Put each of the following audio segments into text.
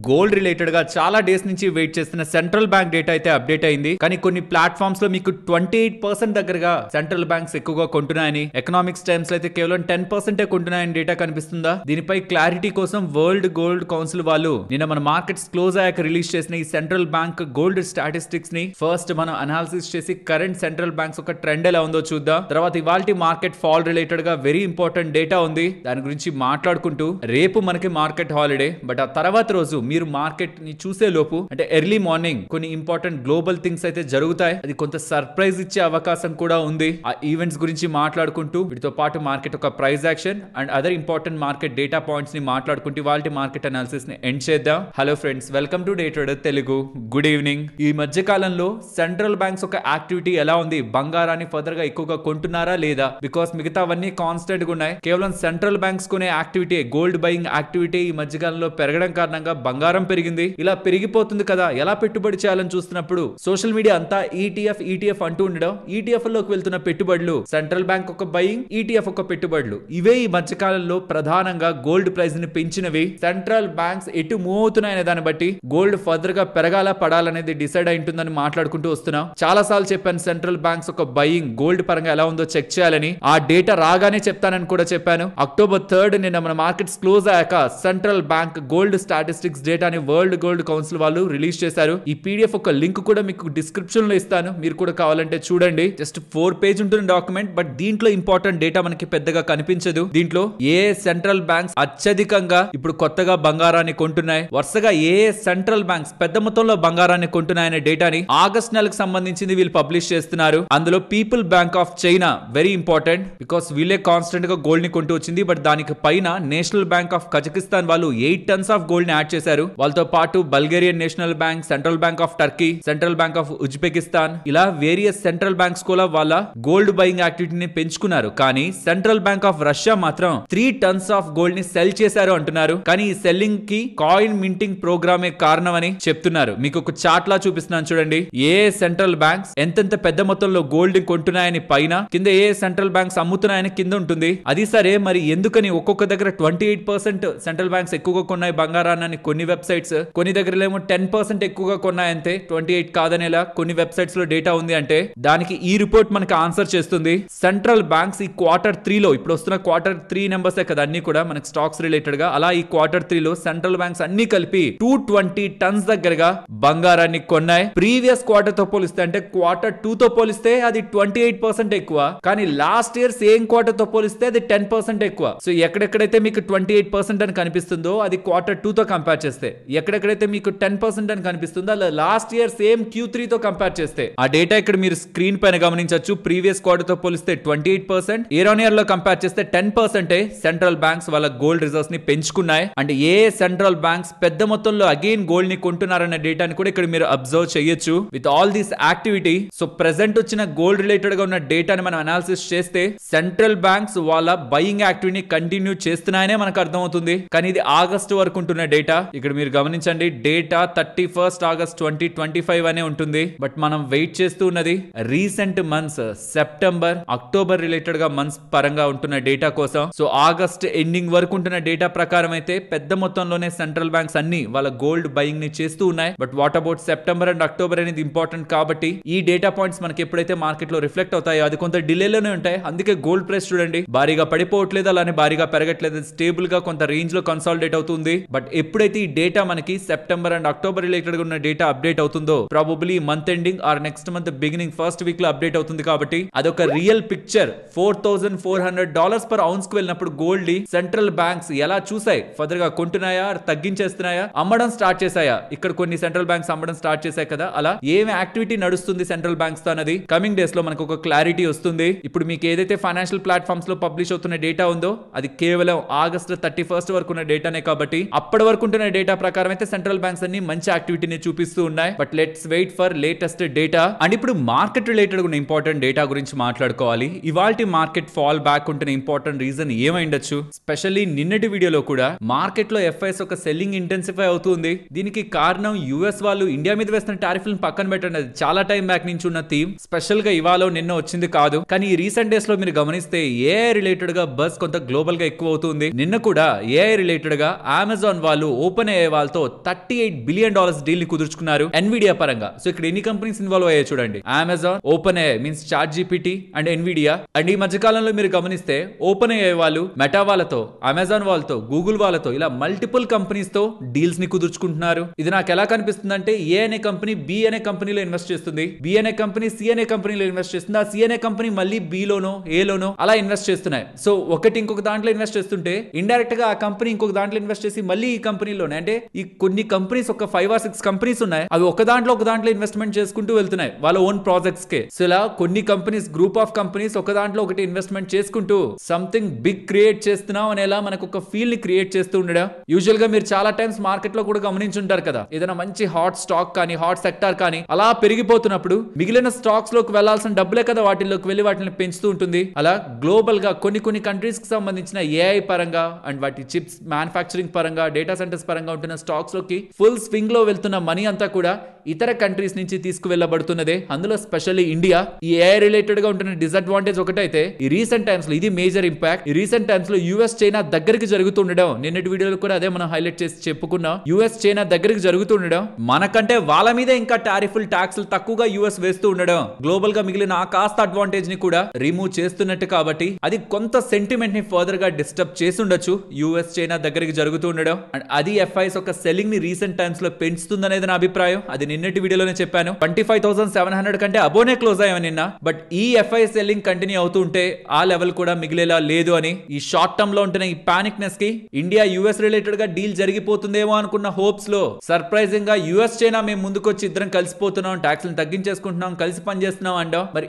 Gold related గా చాలా days నుంచి వెయిట్ చేస్తున్న సెంట్రల్ బ్యాంక్ డేటా అయితే అప్డేట్ అయింది. కానీ కొన్ని ప్లాట్ఫామ్స్ లో మీకు 28% దగ్గరగా సెంట్రల్ బ్యాంక్స్ ఎక్కువగా కొంటున్నాయని, ఎకనామిక్స్ టైమ్స్ లో అయితే కేవలం 10% కొంటున్నాయని డేటా కనిపిస్తుందా? దీనిపై క్లారిటీ కోసం వరల్డ్ గోల్డ్ కౌన్సిల్ వాళ్ళు నిన్న మన మార్కెట్స్ క్లోజ్ అయ్యాక రిలీజ్ చేసిన ఈ సెంట్రల్ బ్యాంక్ గోల్డ్ స్టాటిస్టిక్స్ ని ఫస్ట్ మనం అనాలిసిస్ చేసి కరెంట్ సెంట్రల్ బ్యాంక్స్ ఒక ట్రెండ్ ఎలా ఉందో చూద్దాం. తర్వాత ఇవాల్టి మార్కెట్ ఫాల్ రిలేటెడ్ గా వెరీ ఇంపార్టెంట్ డేటా ఉంది, దాని గురించి మాట్లాడుకుంటూ రేపు మనకి మార్కెట్ హాలిడే, బట్ ఆ తర్వాత రోజు మీరు మార్కెట్ ని చూసే లోపు అంటే ఎర్లీ మార్నింగ్ కొన్ని ఇంపార్టెంట్ గ్లోబల్ థింగ్స్ అయితే జరుగుతాయి. అది కొంత సర్ప్రైజ్ ఇచ్చే అవకాశం కూడా ఉంది. ఆ ఈవెంట్స్ గురించి మాట్లాడుకుంటూ వీటితో పాటు మార్కెట్ ఒక price action and other important market data points ని మాట్లాడుకుంటూ వాళ్ళ మార్కెట్ అనాలిసిస్ ని ఎండ్ చేద్దాం. Hello friends, welcome to day trader Telugu. Good evening. ఈ మధ్య కాలంలో సెంట్రల్ బ్యాంక్స్ ఒక యాక్టివిటీ ఎలా ఉంది? బంగారాన్ని ఫర్దర్ గా ఎక్కువగా కొంటున్నారా లేదా? బికాస్ మిగతావన్నీ కాన్స్టెంట్ గా ఉన్నాయి. కేవలం సెంట్రల్ బ్యాంక్స్ కొనే యాక్టివిటీ, గోల్డ్ బయింగ్ యాక్టివిటీ ఈ మధ్య కాలంలో పెరగడం కారణంగా బంగారం పెరిగింది. ఇలా పెరిగిపోతుంది కదా, ఎలా పెట్టుబడి చేయాలని చూస్తున్నప్పుడు సోషల్ మీడియా అంతా ఈటీఎఫ్ అంటూ ఉండడం, ఈటీఎఫ్ లోకి వెళ్తున్న పెట్టుబడులు సెంట్రల్ బ్యాంక్ ఒక బయింగ్, ఈటీఎఫ్ ఒక పెట్టుబడులు, ఇవే ఈ మధ్య కాలంలో ప్రధానంగా గోల్డ్ ప్రైస్ ని పెంచినవి. సెంట్రల్ బ్యాంక్స్ ఎటు మూవ్ అవుతున్నాయనే దాన్ని బట్టి గోల్డ్ ఫర్దర్ గా పెరగాల పడాలనేది డిసైడ్ అయి ఉంటుందని మాట్లాడుకుంటూ వస్తున్నాం. చాలా సార్లు చెప్పాను సెంట్రల్ బ్యాంక్స్ ఒక బయింగ్ గోల్డ్ పరంగా ఎలా ఉందో చెక్ చేయాలని. ఆ డేటా రాగానే చెప్తానని కూడా చెప్పాను. October 3 నిన్న మన మార్కెట్స్ క్లోజ్ అయ్యాక సెంట్రల్ బ్యాంక్ గోల్డ్ స్టాటిస్టిక్స్ డేటాని వరల్డ్ గోల్డ్ కౌన్సిల్ వాళ్ళు రిలీజ్ చేశారు. ఈ పీడిఎఫ్ ఒక లింక్ కూడా మీకు డిస్క్రిప్షన్ లో ఇస్తాను, మీరు కూడా కావాలంటే చూడండి. జస్ట్ 4 పేజ్ ఉంటుంది డాక్యుమెంట్, బట్ దీంట్లో ఇంపార్టెంట్ డేటా మనకి పెద్దగా కనిపించదు. దీంట్లో ఏ సెంట్రల్ బ్యాంక్స్ అత్యధికంగా ఇప్పుడు కొత్తగా బంగారాన్ని కొంటున్నాయి, వరుసగా ఏ సెంట్రల్ బ్యాంక్స్ పెద్ద మొత్తంలో బంగారాన్ని కొంటున్నాయనే డేటాని ఆగస్ట్ నెలకు సంబంధించింది వీళ్ళు పబ్లిష్ చేస్తున్నారు. అందులో people bank of China very important, because వీళ్ళే కాన్స్టెంట్ గా గోల్డ్ ని కొంటూ వచ్చింది. బట్ దానికి పైన నేషనల్ బ్యాంక్ ఆఫ్ కజకిస్తాన్ వాళ్ళు 8 టన్స్ ఆఫ్ గోల్డ్ ని యాడ్ చేశారు. వాళ్ళతో పాటు Bulgarian national bank, central bank of Turkey, central bank of Uzbekistan, ఇలా వేరియస్ సెంట్రల్ బ్యాంక్స్ కూడా వాళ్ళ గోల్డ్ బయింగ్ యాక్టివిటీని పెంచుకున్నారు. కానీ సెంట్రల్ బ్యాంక్ ఆఫ్ రష్యా మాత్రం 3 టన్స్ ఆఫ్ గోల్డ్ ని సెల్ చేశారు అంటున్నారు. కానీ ఈ సెల్లింగ్ కి కాయిన్ మింటింగ్ ప్రోగ్రామే కారణమని చెప్తున్నారు. మీకు ఒక చార్ట్ లా చూపిస్తున్నాను చూడండి. ఏ సెంట్రల్ బ్యాంక్స్ ఎంతెంత పెద్ద మొత్తంలో గోల్డ్ ని కొంటున్నాయని పైన, కింద ఏ సెంట్రల్ బ్యాంక్స్ అమ్ముతున్నాయని కింద ఉంటుంది. అది సరే, మరి ఎందుకని ఒక్కొక్క దగ్గర 28% సెంట్రల్ బ్యాంక్స్ ఎక్కువగా కొన్నాయి బంగారాన్ని కొన్ని వెబ్సైట్స్, కొన్ని దగ్గర ఏమో 10% ఎక్కువగా కొన్నాయంతే, 28 కాదనేలా కొన్ని వెబ్సైట్స్ లో డేటా ఉంది అంటే దానికి ఈ రిపోర్ట్ మనకి ఆన్సర్ చేస్తుంది. సెంట్రల్ బ్యాంక్స్ ఈ Q3 లో, ఇప్పుడు వస్తున్న Q3 నెంబర్సే కదా అన్ని కూడా మనకి స్టాక్స్ రిలేటెడ్ గా, అలా ఈ Q3 లో సెంట్రల్ బ్యాంక్స్ అన్ని కలిపి 220 టన్స్ దగ్గరగా బంగారాన్ని కొన్నాయి. ప్రీవియస్ క్వార్టర్ తో పోలిస్తే, అంటే Q2 తో పోలిస్తే అది 28% ఎక్కువ, కానీ లాస్ట్ ఇయర్ సేమ్ క్వార్టర్ తో పోలిస్తే అది 10% ఎక్కువ. సో ఎక్కడెక్కడైతే మీకు 28% అని కనిపిస్తుందో అది Q2 తో కంపేర్ చేస్తే, ఎక్కడెక్కడైతే మీకు 10% అని కనిపిస్తుందో అలా లాస్ట్ ఇయర్ సేమ్ Q3 తో కంపేర్ చేస్తే ఆ డేటా ఇక్కడ మీరు స్క్రీన్ పైన గమనించవచ్చు. ప్రీవియస్ క్వార్టర్ తో పోలిస్తే 28%, ఇయర్ ఆన్ ఇయర్ లో కంపేర్ చేస్తే 10% సెంట్రల్ బ్యాంక్స్ వాళ్ళ గోల్డ్ రిజర్వ్స్ ని పెంచుకున్నాయి. అంటే ఏ సెంట్రల్ బ్యాంక్స్ పెద్ద మొత్తంలో అగైన్ గోల్డ్ ని కొంటున్నారన్న డేటాని కూడా ఇక్కడ మీరు అబ్జర్వ్ చేయొచ్చు. With all this activity, so present వచ్చిన గోల్డ్ రిలేటెడ్ గా ఉన్న డేటాని మనం అనాలిసిస్ చేస్తే సెంట్రల్ బ్యాంక్స్ వాళ్ళ బయింగ్ యాక్టివిటీని కంటిన్యూ చేస్తున్నాయనే మనకు అర్థమవుతుంది. కానీ ఇది ఆగస్ట్ వరకు ఉంటున్న డేటా. ఇక్కడ మీరు గమనించండి, డేటా 31 ఆగస్ట్ 2025 అనే ఉంటుంది. బట్ మనం వెయిట్ చేస్తూ ఉన్నది recent months, September, October related గా మంత్స్ పరంగా ఉంటున్న డేటా కోసం. సో ఆగస్ట్ ఎండింగ్ వరకు ఉంటున్న డేటా ప్రకారం అయితే పెద్ద మొత్తంలోనే సెంట్రల్ బ్యాంక్స్ అన్ని వాళ్ళ గోల్డ్ బయింగ్ ని చేస్తూ ఉన్నాయి. But what about September and October అనేది ఇంపార్టెంట్ కాబట్టి ఈ డేటా పాయింట్స్ మనకి ఎప్పుడైతే మార్కెట్ లో రిఫ్లెక్ట్ అవుతాయో అది కొంత డిలేలోనే ఉంటాయి. అందుకే గోల్డ్ ప్రైస్ చూడండి, భారీగా పడిపోవట్లేదు, అలానే భారీగా పెరగట్లేదు, స్టేబుల్ గా కొంత రేంజ్ లో కన్సాలిడేట్ అవుతుంది. బట్ ఎప్పుడైతే ఈ డేటా మనకి సెప్టెంబర్ అండ్ అక్టోబర్ రిలేటెడ్ గా ఉన్న డేటా అప్డేట్ అవుతుందో, probably month ending or next month beginning first week లో అప్డేట్ అవుతుంది. కాబట్టి అదొక రియల్ పిక్చర్. $4,400 పర్ ఔన్స్ కు వెళ్ళినప్పుడు గోల్డ్ ని సెంట్రల్ బ్యాంక్స్ ఎలా చూసాయి? ఫర్దర్ గా కొంటున్నాయా, తగ్గించేస్తున్నాయా, అమ్మడం స్టార్ట్ చేశాయా? ఇక్కడ కొన్ని సెంట్రల్ బ్యాంక్స్ అమ్మడం స్టార్ట్ చేశాయి కదా, అలా ఏమి యాక్టివిటీ నడుస్తుంది సెంట్రల్ బ్యాంక్స్ తో అన్నది కమింగ్ డేస్ లో మనకు ఒక క్లారిటీ వస్తుంది. ఇప్పుడు మీకు ఏదైతే ఫైనాన్షియల్ ప్లాట్ఫామ్స్ లో పబ్లిష్ అవుతున్న డేటా ఉందో అది కేవలం ఆగస్ట్ 31 వరకు ఉన్న డేటానే కాబట్టి అప్పటి వరకు ఉంటున్న డేటా ప్రకారం అయితే సెంట్రల్ బ్యాంక్స్ అన్ని మంచి యాక్టివిటీని చూపిస్తూ ఉన్నాయి. But let's wait for latest data. And ఇప్పుడు మార్కెట్ రిలేటెడ్ ఉన్న ఇంపార్టెంట్ డేటా గురించి మాట్లాడుకోవాలి. ఇవాల్టి మార్కెట్ ఫాల్ బ్యాక్ ఉంటున్న ఇంపార్టెంట్ రీజన్ ఏమైండొచ్చు? స్పెషల్లీ నిన్నటి వీడియోలో కూడా మార్కెట్ లో ఎఫ్ఐఎస్ ఒక సెల్లింగ్ ఇంటెన్సిఫై అవుతుంది. దీనికి కారణం యుఎస్ వాళ్ళు ఇండియా మీద వేస్తున్న టారిఫ్లను పక్కన పెట్టండి, అది చాలా టైం బ్యాక్ నుంచి ఉన్న థీమ్. స్పెషల్ గా ఇవాళ నిన్న వచ్చింది కాదు. కానీ ఈ రీసెంట్ డేస్ లో మీరు గమనిస్తే ఏఐ రిలేటెడ్ గా బస్ కొంత గ్లోబల్ గా ఎక్కువ అవుతుంది. నిన్న కూడా ఏఐ రిలేటెడ్ గా అమెజాన్ వాళ్ళు ఓపెన్ ఓపెన్ అయ్యే వాళ్ళతో $38 బిలియన్ డీల్ ని కుదుర్చుకున్నారు ఎన్విడియా పరంగా. సో ఇక్కడ ఎన్ని కంపెనీస్ ఇన్వాల్వ్ అయ్యాయి చూడండి. Amazon, open AI means chat GPT and Nvidia. And ఈ మధ్య కాలంలో మీరు గమనిస్తే ఓపెన్ ఏఐ వాళ్ళు మెటా వాళ్ళతో, అమెజాన్ వాళ్ళతో, గూగుల్ వాళ్ళతో ఇలా మల్టిపుల్ కంపెనీస్ తో డీల్స్ ని కుదుర్చుకుంటున్నారు. ఇది నాకు ఎలా కనిపిస్తుంది అంటే ఏ అనే కంపెనీ బి అనే కంపెనీలో ఇన్వెస్ట్ చేస్తుంది, బి అనే కంపెనీ సి అనే కంపెనీలో ఇన్వెస్ట్ చేస్తుంది, ఆ సి అనే కంపెనీ మళ్ళీ బి లోనో ఏ లోనో అలా ఇన్వెస్ట్ చేస్తున్నాయి. సో ఒకటి ఇంకొక దాంట్లో ఇన్వెస్ట్ చేస్తుంటే ఇండైరెక్ట్ గా ఆ కంపెనీ ఇంకొక దాంట్లో ఇన్వెస్ట్ చేసి మళ్ళీ ఈ కంపెనీలోనే, అంటే ఈ కొన్ని కంపెనీస్ ఒక 5 or 6 కంపెనీస్ ఉన్నాయి, అవి ఒక దాంట్లో ఇన్వెస్ట్మెంట్ చేసుకుంటూ వెళ్తున్నాయి వాళ్ళ ఓన్ ప్రాజెక్ట్స్ కే. సో ఇలా కొన్ని కంపెనీస్, గ్రూప్ ఆఫ్ కంపెనీస్ ఒక దాంట్లో ఒకటి ఇన్వెస్ట్మెంట్ చేసుకుంటూ సంథింగ్ బిగ్ క్రియేట్ చేస్తున్నాం అనేలా మనకు ఒక ఫీల్ ని క్రియేట్ చేస్తూ ఉండడం. యూజువల్ గా మీరు చాలా టైమ్స్ మార్కెట్ లో కూడా గమనించుంటారు కదా, ఏదైనా మంచి హాట్ స్టాక్ కానీ హాట్ సెక్టార్ కానీ అలా పెరిగిపోతున్నప్పుడు మిగిలిన స్టాక్స్ లోకి వెళ్లాల్సిన డబ్బులే కదా వాటిల్లోకి వెళ్లి వాటిని పెంచుతూ ఉంటుంది. అలా గ్లోబల్ గా కొన్ని కంట్రీస్ కి సంబంధించిన ఏఐ పరంగా అండ్ వాటి చిప్స్ మ్యానుఫ్యాక్చరింగ్ పరంగా, డేటా సెంటర్స్ పరంగా ఉంటున్న స్టాక్స్ లోకి ఫుల్ స్వింగ్ లో వెళ్తున్న మనీ అంతా కూడా ఇతర కంట్రీస్ నుంచి తీసుకువెళ్ళబడుతున్నదే. అందులో స్పెషల్లీ ఇండియా. ఈ ఏఐ రిలేటెడ్ గా ఉంటున్న డిసడ్వాంటేజ్ ఒకటైతే ఈ రీసెంట్ టైమ్స్ లో ఇది మేజర్ ఇంపాక్ట్. ఈ రీసెంట్ టైమ్స్ లో యుఎస్ చైనా దగ్గరికి జరుగుతుండడం, నిన్నటి వీడియోలో కూడా అదే మనం హైలైట్ చేసి చెప్పుకున్నాం. యుఎస్ చైనా దగ్గరికి జరుగుతుండడం, మనకంటే వాళ్ళ మీద ఇంకా టారిఫ్లు ట్యాక్స్లు తక్కువగా యుఎస్ వేస్తూ ఉండడం గ్లోబల్ గా మిగిలిన ఆ కాస్త అడ్వాంటేజ్ ని కూడా రిమూవ్ చేస్తున్నట్టు. కాబట్టి అది కొంత సెంటిమెంట్ ని ఫర్దర్ గా డిస్టర్బ్ చేసి ఉండొచ్చు యుఎస్ చైనా దగ్గరికి జరుగుతూ ఉండడం. అండ్ అది ఎఫ్ఐఎస్ ఒక సెల్లింగ్ ని రీసెంట్ టైమ్స్ లో పెంచుతుంది అనేది నా అభిప్రాయం. అది నిన్నటి వీడియోలోనే చెప్పాను. 25,700 కంటే అబోనే క్లోజ్ అయ్యాం నిన్న. బట్ ఈ ఎఫ్ఐఎస్ సెల్లింగ్ కంటిన్యూ అవుతూ ఉంటే ఆ లెవెల్ కూడా మిగిలేలా లేదు అని, ఈ షార్ట్ టర్మ్ లో ఉంటున్న ఈ పానిక్ నెస్ కి ఇండియా యుఎస్ రిలేటెడ్ గా డీల్ జరిగిపోతుందేమో అనుకున్న హోప్స్ లో సర్ప్రైజింగ్ గా యుఎస్ చైనా మేము ముందుకొచ్చి ఇద్దరం కలిసిపోతున్నాం, ట్యాక్స్ తగ్గించేసుకుంటున్నాం, కలిసి పనిచేస్తున్నాం అంటాం. మరి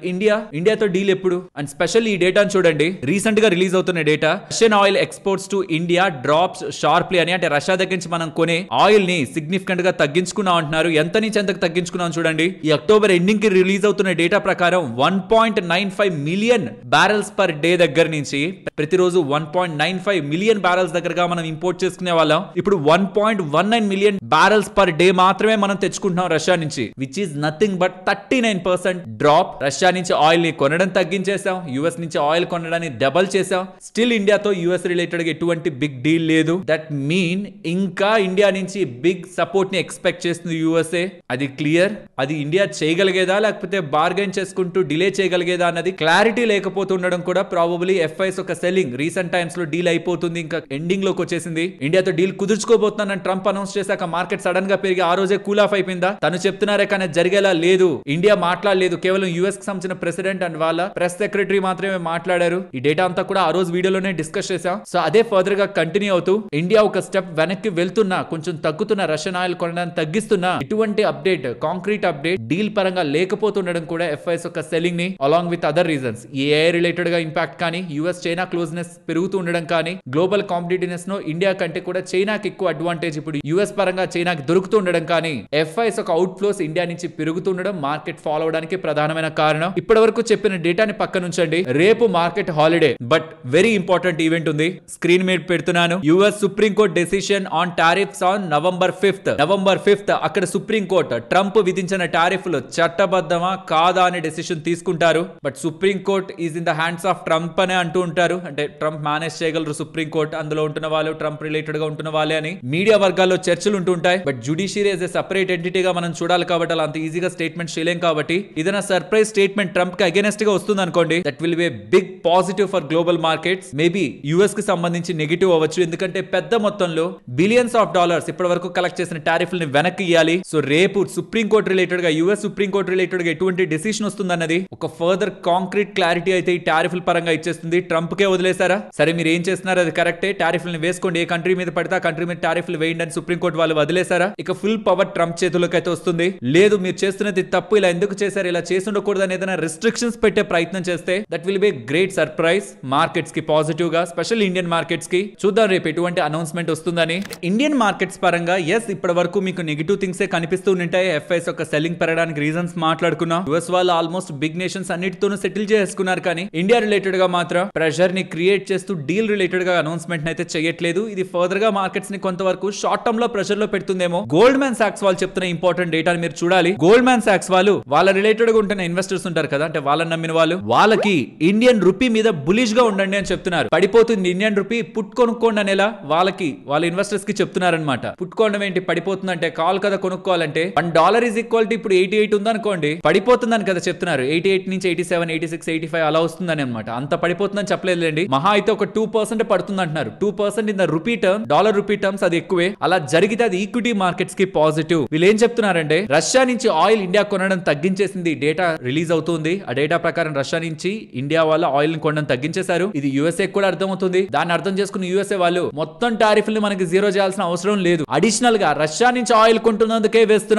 ఇండియాతో డీల్ ఎప్పుడు? అండ్ స్పెషల్ ఈ డేటాను చూడండి. రీసెంట్ గా రిలీజ్ అవుతున్న data, Russian oil exports to India drops sharply అని. అంటే రష్యా దగ్గర నుంచి మనం కొనే ఆయిల్ ని సిగ్నిఫికెంట్ గా తగ్గించుకున్నాం అంటున్నారు. ఎంత నుంచి ఎంతకు తగ్గించుకున్నాం చూడండి. ఈ అక్టోబర్ ఎండింగ్ కి రిలీజ్ అవుతున్న డేటా ప్రకారం 1.95 మిలియన్ బ్యారెల్స్ పర్ డే దగ్గర నుంచి ప్రతిరోజు 1.95 మిలియన్ బ్యారెల్స్ దగ్గరగా మనం ఇంపోర్ట్ చేసుకునే వాళ్ళం. ఇప్పుడు 1.19 మిలియన్ బ్యారెల్స్ పర్ డే మాత్రమే మనం తెచ్చుకుంటున్నాం రష్యా నుంచి, which is nothing but 39% drop. Russia నుంచి ఆయిల్ ని కొనడం తగ్గించేసాం, యుఎస్ నుంచి ఆయిల్ కొనడాన్ని డబల్ చేసాం. స్టిల్ ఇండియాతో యుఎస్ రిలేటెడ్ గా ఎటువంటి బిగ్ డీల్ లేదు. దట్ మీన్ ఇంకా ఇండియా నుంచి బిగ్ సపోర్ట్ ని ఎక్స్పెక్ట్ చేస్తుంది యుఎస్ఏ. అది క్లియర్. అది ఇండియా చేయగలిగేదా లేకపోతే బార్గెన్ చేసుకుంటూ డిలే చేయగలిగేదా అన్నది క్లారిటీ లేకపోతుండడం కూడా ప్రాబబ్లీ ఎఫ్ఐఎస్ ఒక సెల్లింగ్ రీసెంట్ టైమ్స్ లో డీల్ అయిపోతుంది, ఇంకా ఎండింగ్ లోకి వచ్చేసింది. ఇండియాతో డీల్ కుదుర్చుకోబోతున్నానని ట్రంప్ అనౌన్స్ చేశాక మార్కెట్ సడన్ గా పెరిగి ఆ రోజే కూల్ ఆఫ్ అయిపోయిందా? తను చెప్తున్నారే కానీ జరిగేలా లేదు. ఇండియా మాట్లాడలేదు, కేవలం యుఎస్ కి సంబంధించిన ప్రెసిడెంట్ అండ్ వాళ్ళ ప్రెస్ సెక్రటరీ మాత్రమే మాట్లాడారు. ఈ డేటా అంతా కూడా ఆ రోజు వీడియోలోనే డిస్కస్ చేశాం. సో అదే ఫర్దర్ గా కంటిన్యూ అవుతూ ఇండియా ఒక స్టెప్ వెనక్కి వెళ్తున్నా, కొంచెం తగ్గుతున్న రష్యన్ ఆయిల్ కొనడానికి తగ్గిస్తున్నా, ఇటువంటి అప్డేట్, కాంక్రీట్ అప్డేట్ డీల్ పరంగా లేకపోతుండడం కూడా ఎఫ్ఐఎస్ ఒక సెల్లింగ్ ని along with other reasons, AI related గా ఇంపాక్ట్ కానీ, యుఎస్ చైనా క్లోజ్నెస్ పెరుగుతూ ఉండడం కానీ, గ్లోబల్ కాంపిటేటివ్నెస్ లో ఇండియా కంటే కూడా చైనాకి ఎక్కువ అడ్వాంటేజ్ ఇప్పుడు యుఎస్ పరంగా చైనాకి దొరుకుతూ ఉండడం కానీ, ఎఫ్ఐఎస్ ఒక అవుట్ ఫ్లోస్ ఇండియా నుంచి పెరుగుతుండడం మార్కెట్ ఫాలో అవడానికి ప్రధానమైన కారణం. ఇప్పటి వరకు చెప్పిన డేటాని పక్కన ఉంచండి. రేపు market holiday, but very important event ఉంది. స్క్రీన్ మీద పెడుతున్నాను. US supreme court decision on tariffs on November 5th. అక్కడ సుప్రీం కోర్ట్ ట్రంప్ విధించిన టారిఫ్లు చట్టబద్ధమా కాదా అనే డెసిషన్ తీసుకుంటారు. But supreme court is in the hands of Trump అనే అంటూ ఉంటారు. అంటే ట్రంప్ మేనేజ్ చేయగలరు సుప్రీం కోర్ట్, అందులో ఉంటున్న వాళ్ళు ట్రంప్ రిలేటెడ్ గా ఉంటున్న వాళ్ళే అని మీడియా వర్గాల్లో చర్చలు ఉంటుంటాయి. But judiciary as a separate ఎంటిటీగా మనం చూడాలి కాబట్టి అలా అంత ఈజీగా స్టేట్మెంట్ చేయలేం. కాబట్టి ఏదైనా సర్ప్రైజ్ స్టేట్మెంట్ ట్రంప్ కి అగైనెస్ట్ గా వస్తుంది అనుకోండి, that will be a big positive for global markets. Maybe US కి సంబంధించి నెగిటివ్ అవ్వచ్చు, ఎందుకంటే పెద్ద మొత్తంలో బిలియన్స్ ఆఫ్ డాలర్స్ ఇప్పటి వరకు కలెక్ట్ చేసిన టారిఫ్లని వెనక్కి ఇవ్వాలి. సో రేపు సుప్రీం కోర్ట్ రిలేటెడ్ గా, యుఎస్ సుప్రీం కోర్ట్ రిలేటెడ్ గా ఎటువంటి డెసిషన్ వస్తుంది అన్నది ఒక ఫర్దర్ కాంక్రీట్ క్లారిటీ అయితే ఈ టారిఫ్ల పరంగా ఇచ్చేస్తుంది. ట్రంప్ కే వదిలేసారా? సరే మీరు ఏం చేస్తున్నారు అది కరెక్టే, టారిఫ్లను వేసుకోండి, ఏ కంట్రీ మీద పడితే ఆ కంట్రీ మీద టారిఫ్లు వేయండి అని సుప్రీం కోర్ట్ వాళ్ళు వదిలేసారా? ఇక ఫుల్ పవర్ ట్రంప్ చేతుల్లోకి అయితే వస్తుంది. లేదు మీరు చేస్తున్నది తప్పు, ఇలా ఎందుకు చేశారు, ఇలా చేసి ఉండకూడదు అని ఏదైనా రిస్ట్రిక్షన్స్ పెట్టే ప్రయత్నం చేస్తే that will be great surprise markets కి, పాజిటివ్ గా, స్పెషల్ ఇండియన్ మార్కెట్స్ కి. చూద్దాం రేపు ఎటువంటి అనౌన్స్మెంట్ వస్తుందని. ఇండియన్ మార్కెట్స్ పరంగా ఎస్ ఇప్పటి వరకు మీకు నెగిటివ్ థింగ్స్ కనిపిస్తూ ఉంటాయి. ఎఫ్ఐఎస్ ఒక సెల్లింగ్ పెరగడానికి రీజన్స్ మాట్లాడుకున్నాం. యుఎస్ వాళ్ళు ఆల్మోస్ట్ బిగ్ నేషన్స్ అన్నిటితోనూ సెటిల్ చేసుకున్నారు, కానీ ఇండియా రిలేటెడ్ గా మాత్రం ప్రెషర్ ని క్రియేట్ చేస్తూ డీల్ రిలేటెడ్ గా అనౌన్స్మెంట్ అయితే చేయట్లేదు. ఇది ఫర్దర్ గా మార్కెట్స్ ని కొంతవరకు షార్ట్ టర్మ్ లో ప్రెషర్ లో పెడుతుందేమో. గోల్డ్ మ్యాన్ సాక్స్ వాళ్ళు చెప్తున్న ఇంపార్టెంట్ డేటాని మీరు చూడాలి. గోల్డ్ మ్యాన్ సాక్స్ వాళ్ళు వాళ్ళ రిలేటెడ్ గా ఉంటున్న ఇన్వెస్టర్స్ ఉంటారు కదా, అంటే వాళ్ళని నమ్మిన వాళ్ళు, వాళ్ళకి ఇండియన్ రూపీ మీద బులిష్ గా ఉండండి అని చెప్తున్నారు. పడిపోతుంది ఇండియన్ రూపీ, పుట్ కొనుక్కోండి అనేలా వాళ్ళ ఇన్వెస్టర్స్ కి చెప్తున్నారనమాట. పుట్టుకోవడం ఏంటి, పడిపోతుంది అంటే కాల్ కదా కొనుక్కోవాలంటే. $1 ఈజ్ ఈక్వల్ టు ఇప్పుడు 88 ఉందనుకోండి, పడిపోతుందని కదా చెప్తున్నారు. 88 నుంచి 87, 86, 85 అలా వస్తుందని అనమాట. అంత పడిపోతుందని చెప్పలేదులేండి. మహా అయితే ఒక 2% పడుతుంది అంటున్నారు. 2% in the rupee term, dollar rupee terms అది ఎక్కువే. అలా జరిగితే అది ఈక్విటీ మార్కెట్స్ కి పాజిటివ్. వీళ్ళు ఏం చెప్తున్నారంటే రష్యా నుంచి ఆయిల్ ఇండియా కొనడం తగ్గించేసింది. డేటా రిలీజ్ అవుతుంది. ఆ డేటా ప్రకారం రష్యా నుంచి ఇండియా వాళ్ళ ఆయిల్ ని కొనడం తగ్గించేశారు. ఇది యుఎస్ఏ కూడా అర్థమవుతుంది. దాన్ని అర్థం చేసుకున్న యుఎస్ఏ వాళ్ళు మొత్తం టారిఫ్ ని మనకి జీరో చేయాల్సిన అవసరం లేదు, అడిషనల్ గా రష్యా నుంచి ఆయిల్ కొంటున్నందుకే వేస్తున్న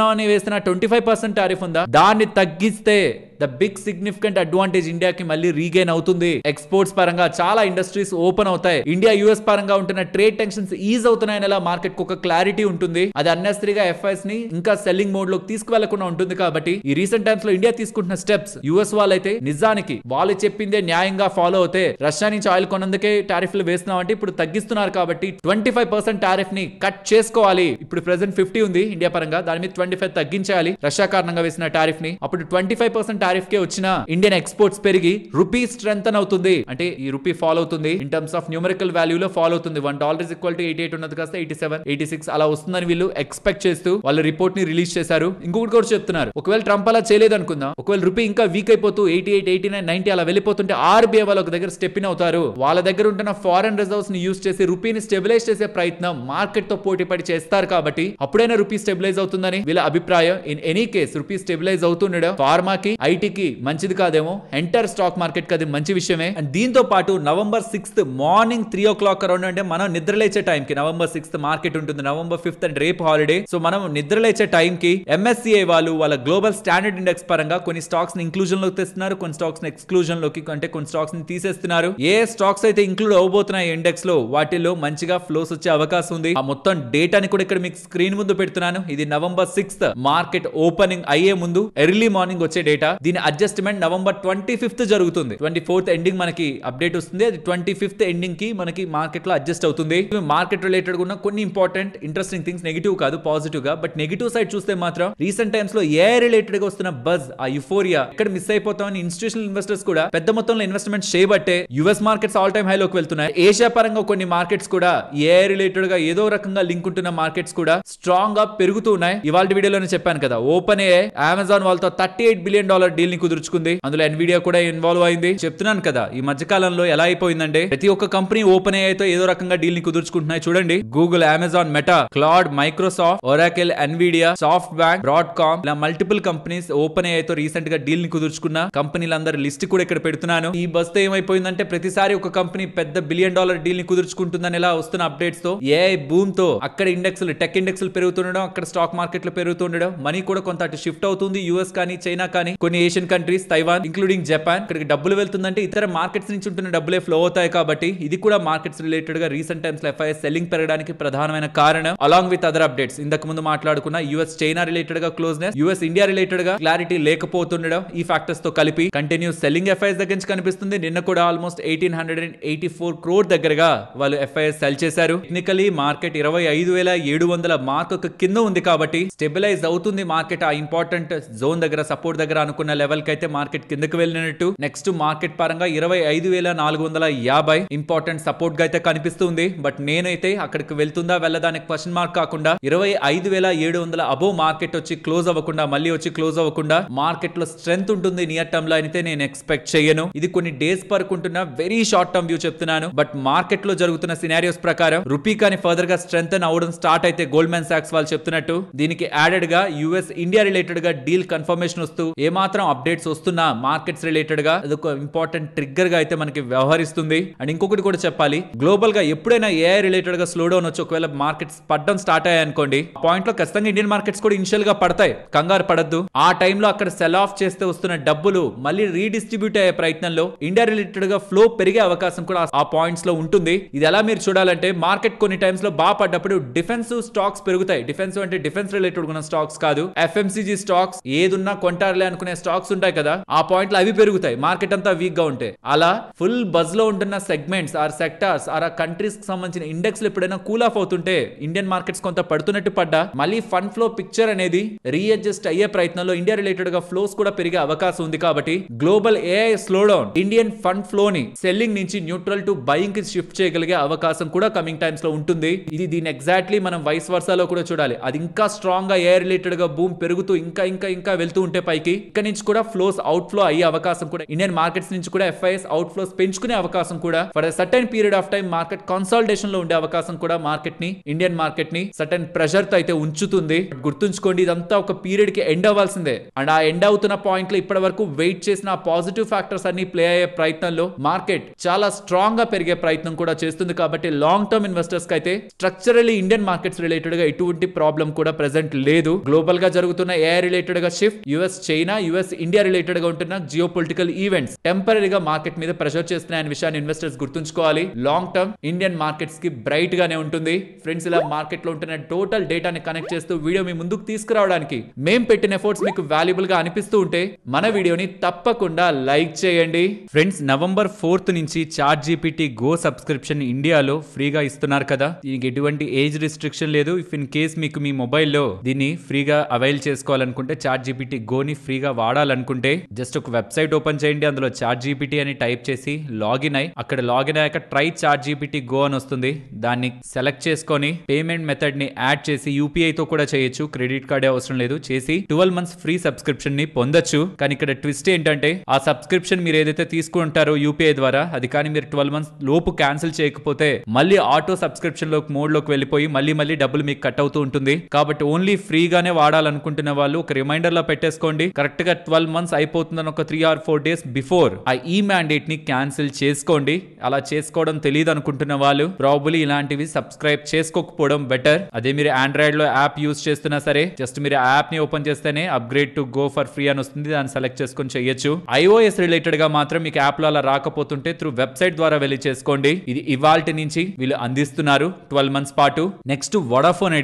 25% టారిఫ్ ఉందా, దాన్ని తగ్గిస్తే ద బిగ్ సిగ్నిఫికెంట్ అడ్వాంటేజ్ ఇండియాకి మళ్ళీ రీగైన్ అవుతుంది. ఎక్స్పోర్ట్స్ పరంగా చాలా ఇండస్ట్రీస్ ఓపెన్ అవుతాయి. ఇండియా యుఎస్ పరంగా ఉంటున్న ట్రేడ్ టెన్షన్స్ ఈజ్ అవుతున్నాయని అలా మార్కెట్ కు ఒక క్లారిటీ ఉంటుంది. అది అన్నెసరీగా ఎఫ్ఐఎస్ ని ఇంకా సెల్లింగ్ మోడ్ లోకి తీసుకువెళ్లకుండా ఉంటుంది. కాబట్టి ఈ రీసెంట్ టైమ్స్ లో ఇండియా తీసుకుంటున్న స్టెప్స్ యుఎస్ వాళ్ళైతే నిజానికి వాళ్ళు చెప్పిందే న్యాయంగా ఫాలో అవుతే రష్యా నుంచి ఆయిల్ కొనందుకే టారిఫ్లు వేస్తున్నామంటే ఇప్పుడు తగ్గిస్తున్నారు కాబట్టి 25% టారిఫ్ ని కట్ చేసుకోవాలి. ఇప్పుడు ప్రెసెంట్ 50 ఉంది ఇండియా పరంగా, దాని మీద 25 తగ్గించాలి రష్యా కారణంగా వేసిన టారిఫ్ ని. అప్పుడు 25% టారిఫ్ కే వచ్చిన ఇండియన్ ఎక్స్పోర్ట్స్ పెరిగి రూపీ స్ట్రెంథన్ అవుతుంది. అంటే ఈ రూపీ ఫాలో అవుతుంది in terms of numerical value లో ఫాలో అవుతుంది. $1 ఈజ్ ఈక్వల్ టు 88 ఉన్నది కాస్త 87, 86 అలా వస్తుందని వీళ్ళు ఎక్స్పెక్ట్ చేస్తూ వాళ్ళ రిపోర్ట్ ని రిలీజ్ చేశారు. ఇంకొకటి కూడా చెప్తున్నారు, ఒకవేళ ట్రంప్ అలా చేయలేదు అనుకుందాం, ఒకవేళ రూపీ ఇంకా వీక్ అయిపోతూ 88, 89, 90 అలా వెళ్ళిపోతుంటే ఆర్బీఐ వాళ్ళ ఒక దగ్గర స్టెప్ ఇన్ అవుతారు. వాళ్ళ దగ్గర ఉంటున్న ఫారెన్ రిజర్వ్స్ ని యూజ్ చేసి రూపీని స్టెబిలైజ్ చేసే ప్రయత్నం మార్కెట్ తో పోటీ పడి చేస్తారు. కాబట్టి అప్పుడైనా రూపీ స్టెబిలైజ్ అవుతుందని వీళ్ళ అభిప్రాయం. In any case rupee stabilise అవుతుండడం ఫార్మాకి, ఐటీకి మంచిది కాదేమో, ఎంటర్ స్టాక్ మార్కెట్ కి అది మంచి విషయమే. అండ్ దీంతో పాటు November 6th morning 3 o'clock around, అంటే మనం నిద్రలేచే టైం కి November 6th మార్కెట్ ఉంటుంది. November 5th అండ్ రేపు హాలిడే. సో మనం నిద్రలేచే టైం కి MSCI వాళ్ళు వాళ్ళ గ్లోబల్ స్టాండర్డ్ ఇండెక్స్ పరంగా కొన్ని స్టాక్స్ ని ఇంక్లూజన్ లోకి తెస్తున్నారు, కొన్ని స్టాక్స్ ని ఎక్స్క్లూజన్ లోకి, అంటే కొన్ని స్టాక్స్ ని తీసేస్తున్నారు. ఏ స్టాక్స్ అయితే ఇంక్లూడ్ అవబోతున్నాయి ఇండెక్స్ లో వాటిలో మంచిగా ఫ్లోస్ వచ్చే అవకాశం ఉంది. ఆ మొత్తం డేటాని కూడా ఇక్కడ మీకు స్క్రీన్ ముందు పెడుతున్నాను. ఇది November 6th మార్కెట్ ఓపెనింగ్ అయ్యే ముందు ఎర్లీ మార్నింగ్ వచ్చే డేటా. దీని అడ్జస్ట్మెంట్ November 25th జరుగుతుంది. 24th ఎండింగ్ మనకి అప్డేట్ వస్తుంది. అది 25th ఎండింగ్ కి మనకి మార్కెట్ లో అడ్జస్ట్ అవుతుంది. మార్కెట్ రిలేటెడ్ ఉన్న కొన్ని ఇంపార్టెంట్ ఇంట్రెస్టింగ్ థింగ్స్, నెగిటివ్ కాదు పాజిటివ్ గా, బట్ నెగిటివ్ సైడ్ చూస్తే మాత్రం రీసెంట్ టైమ్స్ లో ఏ రిలేటెడ్ గా వస్తున్న బజ్, ఆ యుఫోరియా ఇక్కడ మిస్ అయిపోతామని ఇన్స్టిట్యూషనల్ ఇన్వెస్టర్స్ కూడా పెద్ద మొత్తంలో ఇన్వెస్ట్మెంట్ చేయబట్టే యుఎస్ మార్కెట్స్ ఆల్ టైమ్ హైలోకి వెళ్తున్నాయి. ఏషియా పరంగా కొన్ని మార్కెట్స్ కూడా ఏ రిలేటెడ్ గా ఏదో రకంగా లింక్ ఉంటున్న మార్కెట్స్ కూడా స్ట్రాంగ్ గా పెరుగుతూ ఉన్నాయి. ఇవాళ వీడియోలోనే చెప్పాను కదా, ఓపెన్ ఏ అమెజాన్ వాళ్ళతో $38 billion డీల్ ని కుదుర్చుకుంది. అందులో ఎన్విడియా కూడా ఇన్వాల్వ్ అయింది. చెప్తున్నాను కదా, ఈ మధ్య కాలంలో ఎలా అయిపోయిందంటే ప్రతి ఒక్క కంపెనీ ఓపెన్ ఏఐతో ఏదో రకంగా డీల్ ని కుదుర్చుకుంటున్నాయి. చూడండి, Google, Amazon, Meta, cloud, Microsoft, Oracle, Nvidia, SoftBank, Broadcom, ఇలా మల్టిపుల్ కంపెనీస్ ఓపెన్ ఏఐతో రీసెంట్ గా డీల్ ని కుదుర్చుకున్న కంపెనీలందరి లిస్ట్ కూడా ఇక్కడ పెడుతున్నాను. ఈ బస్ తో ఏమైపోయిందంటే ప్రతిసారి ఒక కంపెనీ పెద్ద $1 billion డీల్ ని కుదుర్చుకుంటుందని ఇలా వస్తున్న అప్డేట్స్ తో ఏఐ బూమ్ తో అక్కడ ఇండెక్స్, టెక్ ఇండెక్స్ పెరుగుతుండడం, అక్కడ స్టాక్ మార్కెట్ లో పెరుగుతుండడం, మనీ కూడా కొంత అటు షిఫ్ట్ అవుతుంది. యూఎస్ కానీ, చైనా కానీ, కొన్ని Asian countries, Taiwan including Japan, ఇక్కడికి డబ్బులు వెళ్తుందంటే ఇతర మార్కెట్స్ నుంచి ఉంటున్న డబ్బులే ఫ్లో అవుతాయి. కాబట్టి ఇది కూడా మార్కెట్స్ రిలేటెడ్ గా రీసెంట్ టైమ్స్ లో ఎఫ్ఐఎస్ సెల్లింగ్ పెరగడానికి ప్రధానమైన కారణం. అలాంగ్ విత్ అదర్ అప్డేట్స్, ఇంతకు ముందు మాట్లాడుకున్న యుఎస్ చైనా రిలేటెడ్ గా క్లోజ్నెస్, యుఎస్ ఇండియా రిలేటెడ్ గా క్లారిటీ లేకపోతుండడం, ఈ ఫ్యాక్టర్స్ తో కలిపి కంటిన్యూ సెల్లింగ్ ఎఫ్ఐఎస్ దగ్గర నుంచి కనిపిస్తుంది. నిన్న కూడా ఆల్మోస్ట్ 1884 crore దగ్గరగా వాళ్ళు ఎఫ్ఐఎస్ సెల్ చేశారు. టెక్నికలీ మార్కెట్ 25,700 మార్క్ కింద ఉంది కాబట్టి స్టెబిలైజ్ అవుతుంది మార్కెట్. ఆ ఇంపార్టెంట్ జోన్ దగ్గర, సపోర్ట్ దగ్గర అనుకున్న లెవెల్ కి అయితే మార్కెట్ కిందకి వెళ్ళినట్టు. నెక్స్ట్ మార్కెట్ పరంగా 25,450 ఇంపార్టెంట్ సపోర్ట్ గా అయితే కనిపిస్తుంది. బట్ నేనైతే అక్కడికి వెళ్తుందా వెళ్ళదానికి క్వశ్చన్ మార్క్ కాకుండా 25,700 అబోవ్ మార్కెట్ వచ్చి క్లోజ్ అవ్వకుండా, మళ్ళీ వచ్చి క్లోజ్ అవ్వకుండా మార్కెట్ లో స్ట్రెంత్ ఉంటుంది నియర్ టర్మ్ లో అయితే నేను ఎక్స్పెక్ట్ చేయను. ఇది కొన్ని డేస్ వరకు ఉంటున్న వెరీ షార్ట్ టర్మ్ వ్యూ చెప్తున్నాను. బట్ మార్కెట్ లో జరుగుతున్న సినారియోస్ ప్రకారం రూపీ కానీ ఫర్దర్ గా స్ట్రెంత్ అవడం స్టార్ట్ అయితే గోల్డ్మెన్ సాక్స్ వాళ్ళు చెప్తున్నట్టు దీనికి యాడెడ్ గా యుఎస్ ఇండియా రిలేటెడ్ గా డీల్ కన్ఫర్మేషన్ వస్తూ ఏమాత్రం అప్డేట్స్ వస్తున్నా మార్కెట్స్ రిలేటెడ్ గా అదొక ఇంపార్టెంట్ ట్రిగ్గర్ గా అయితే మనకి వ్యవహరిస్తుంది. అండ్ ఇంకొకటి కూడా చెప్పాలి, గ్లోబల్ గా ఎప్పుడైనా ఏఐ రిలేటెడ్ గా స్లో డౌన్ వచ్చి ఒకవేళ మార్కెట్స్ పడడం స్టార్ట్ అయ్యాయి అనుకోండి, ఆ పాయింట్ లో ఖచ్చితంగా ఇండియన్ మార్కెట్స్ కూడా ఇనిషియల్ గా పడతాయి, కంగారు పడద్దు. ఆ టైంలో అక్కడ సెల్ ఆఫ్ చేస్తే వస్తున్న డబ్బులు మళ్ళీ రీడిస్ట్రిబ్యూట్ అయ్యే ప్రయత్నంలో ఇండియా రిలేటెడ్ గా ఫ్లో పెరిగే అవకాశం కూడా ఆ పాయింట్స్ లో ఉంటుంది. ఇది ఎలా మీరు చూడాలంటే మార్కెట్ కొన్ని టైమ్స్ లో బాగా పడ్డప్పుడు డిఫెన్సివ్ స్టాక్స్ పెరుగుతాయి. డిఫెన్సివ్ అంటే డిఫెన్స్ రిలేటెడ్ ఉన్న స్టాక్స్ కాదు, ఎఫ్ఎంసీజీ స్టాక్స్ ఏదున్నా కొంటారులే అనుకునే స్టాక్స్ స్టాక్స్ ఉంటాయి కదా, ఆ పాయింట్ లో అవి పెరుగుతాయి, మార్కెట్ అంతా వీక్ గా ఉంటాయి. అలా ఫుల్ బజ్ లో ఉంటున్న సెగ్మెంట్స్ ఆర్ సెక్టార్స్ ఆర్ ఆ కంట్రీస్ కి సంబంధించిన ఇండెక్స్ ఎప్పుడైనా కూల్ ఆఫ్ అవుతుంటే ఇండియన్ మార్కెట్స్ కొంత పడుతున్నట్టు పడ్డా మళ్ళీ ఫండ్ ఫ్లో పిక్చర్ అనేది రీఅడ్జస్ట్ అయ్యే ప్రయత్నంలో ఇండియా రిలేటెడ్ గా ఫ్లోస్ కూడా పెరిగే అవకాశం ఉంది. కాబట్టి global AI slow down Indian fund flow ని సెల్లింగ్ నుంచి న్యూట్రల్ టు బయింగ్ కి షిఫ్ట్ చేయగలిగే అవకాశం కూడా కమింగ్ టైమ్స్ లో ఉంటుంది. దీని ఎగ్జాక్ట్లీ మనం వైస్ వర్సాలో కూడా చూడాలి. అది ఇంకా స్ట్రాంగ్ గా ఏఐ రిలేటెడ్ గా బూమ్ పెరుగుతూ ఇంకా ఇంకా ఇంకా వెళ్తూ ఉంటే పైకి ఇక్కడ నుంచి కూడా ఫ్లోస్ అవుట్ ఫ్లో అయ్యే అవకాశం కూడా ఇండియన్ మార్కెట్స్ నుంచి కూడా ఎఫ్ఐఎస్ అవుట్ ఫ్లోస్ పెంచుకునే అవకాశం కూడా for certain period of time market consolidation లో ఉండే అవకాశం కూడా మార్కెట్ ని ఇండియన్ మార్కెట్ ని సర్టెన్ ప్రెషర్ తో అయితే ఉంచుతుంది. గుర్తుంచుకోండి, ఇదంతా ఒక పీరియడ్ కి ఎండ్ అవ్వాల్సిందే. అండ్ ఆ ఎండ్ అవుతున్న పాయింట్ లో ఇప్పటి వరకు వెయిట్ చేసిన పాజిటివ్ ఫ్యాక్టర్స్ అన్ని ప్లే అయ్యే ప్రయత్నంలో మార్కెట్ చాలా స్ట్రాంగ్ గా పెరిగే ప్రయత్నం కూడా చేస్తుంది. కాబట్టి లాంగ్ టర్మ్ ఇన్వెస్టర్స్ కి అయితే స్ట్రక్చరల్లీ ఇండియన్ మార్కెట్స్ రిలేటెడ్ గా ఎటువంటి ప్రాబ్లం కూడా ప్రెసెంట్ లేదు. గ్లోబల్ గా జరుగుతున్న ఏఐ రిలేటెడ్ గా shift, US China, US India related గా ఉంటున్న జియో పొలిటికల్ ఈవెంట్స్ టెంపరీగా మార్కెట్ మీద ప్రెషర్ చేస్తున్నాయనే విషయాన్ని ఇన్వెస్టర్స్ గుర్తుంచుకోవాలి. లాంగ్ టర్మ్ ఇండియన్ మార్కెట్స్ కి బ్రైట్ గానే ఉంటుంది. ఫ్రెండ్స్, ఇలా మార్కెట్ లో ఉంటున్న టోటల్ డేటాని కనెక్ట్ చేస్తూ వీడియో మీ ముందుకు తీసుకురావడానికి మేం పెట్టిన ఎఫర్ట్స్ మీకు వాల్యుబుల్ గా అనిపిస్తూ ఉంటే మన వీడియోని తప్పకుండా లైక్ చేయండి. ఫ్రెండ్స్, నవంబర్ 4th నుంచి చాట్ జీపీటీ గో సబ్స్క్రిప్షన్ ఇండియాలో ఫ్రీగా ఇస్తున్నారు కదా. దీనికి ఎటువంటి ఏజ్ రిస్ట్రిక్షన్ లేదు. ఇఫ్ ఇన్ కేస్ మీకు మీ మొబైల్లో దీన్ని ఫ్రీగా అవైల్ చేసుకోవాలనుకుంటే, చాట్ జీపీటీ గోని ఫ్రీగా వాడాలనుకుంటే జస్ట్ ఒక వెబ్సైట్ ఓపెన్ చేయండి. అందులో చాట్ జీపీటీ అని టైప్ చేసి లాగిన్ అయ్యి అక్కడ లాగిన్ అయ్యాక ట్రై చాట్ జీపీటీ గో అని వస్తుంది. దాన్ని సెలెక్ట్ చేసుకొని పేమెంట్ మెథడ్ ని యాడ్ చేసి యూపీఐ తో కూడా చేయొచ్చు, క్రెడిట్ కార్డే అవసరం లేదు. చేసి 12 months ఫ్రీ సబ్స్క్రిప్షన్ ని పొందొచ్చు. కానీ ఇక్కడ ట్విస్ట్ ఏంటంటే, ఆ సబ్స్క్రిప్షన్ మీరు ఏదైతే తీసుకుంటారో యూపీఐ ద్వారా, అది కానీ మీరు 12 months లోపు క్యాన్సిల్ చేయకపోతే మళ్ళీ ఆటో సబ్స్క్రిప్షన్ మోడ్ లోకి వెళ్ళిపోయి మళ్ళీ డబ్బులు మీకు కట్ అవుతూ ఉంటుంది. కాబట్టి ఓన్లీ ఫ్రీగానే వాడాలనుకుంటున్న వాళ్ళు ఒక రిమైండర్ లో పెట్టేసుకోండి. కరెక్ట్ గా 12 months అయిపోతుందని ఒక 3 or 4 days బిఫోర్ ఆ ఈ మ్యాండేట్ ని క్యాన్సిల్ చేసుకోండి. అలా చేసుకోవడం తెలియదు అనుకుంటున్న వాళ్ళు ప్రాబబ్లీ ఇలాంటివి సబ్స్క్రైబ్ చేసుకోకపోవడం బెటర్. అదే మీరు ఆండ్రాయిడ్ లో యాప్ యూస్ చేస్తున్నా సరే, జస్ట్ మీరు యాప్ ని ఓపెన్ చేస్తేనే upgrade to go for free అని వస్తుంది. దాన్ని సెలెక్ట్ చేసుకొని చేయొచ్చు. ఐఓఎస్ రిలేటెడ్ గా మాత్రం మీకు యాప్ లో అలా రాకపోతుంటే త్రూ వెబ్సైట్ ద్వారా వెళ్ళి చేసుకోండి. ఇది ఇవాల్టి నుంచి వీళ్ళు అందిస్తున్నారు 12 months పాటు. నెక్స్ట్ వోడాఫోన్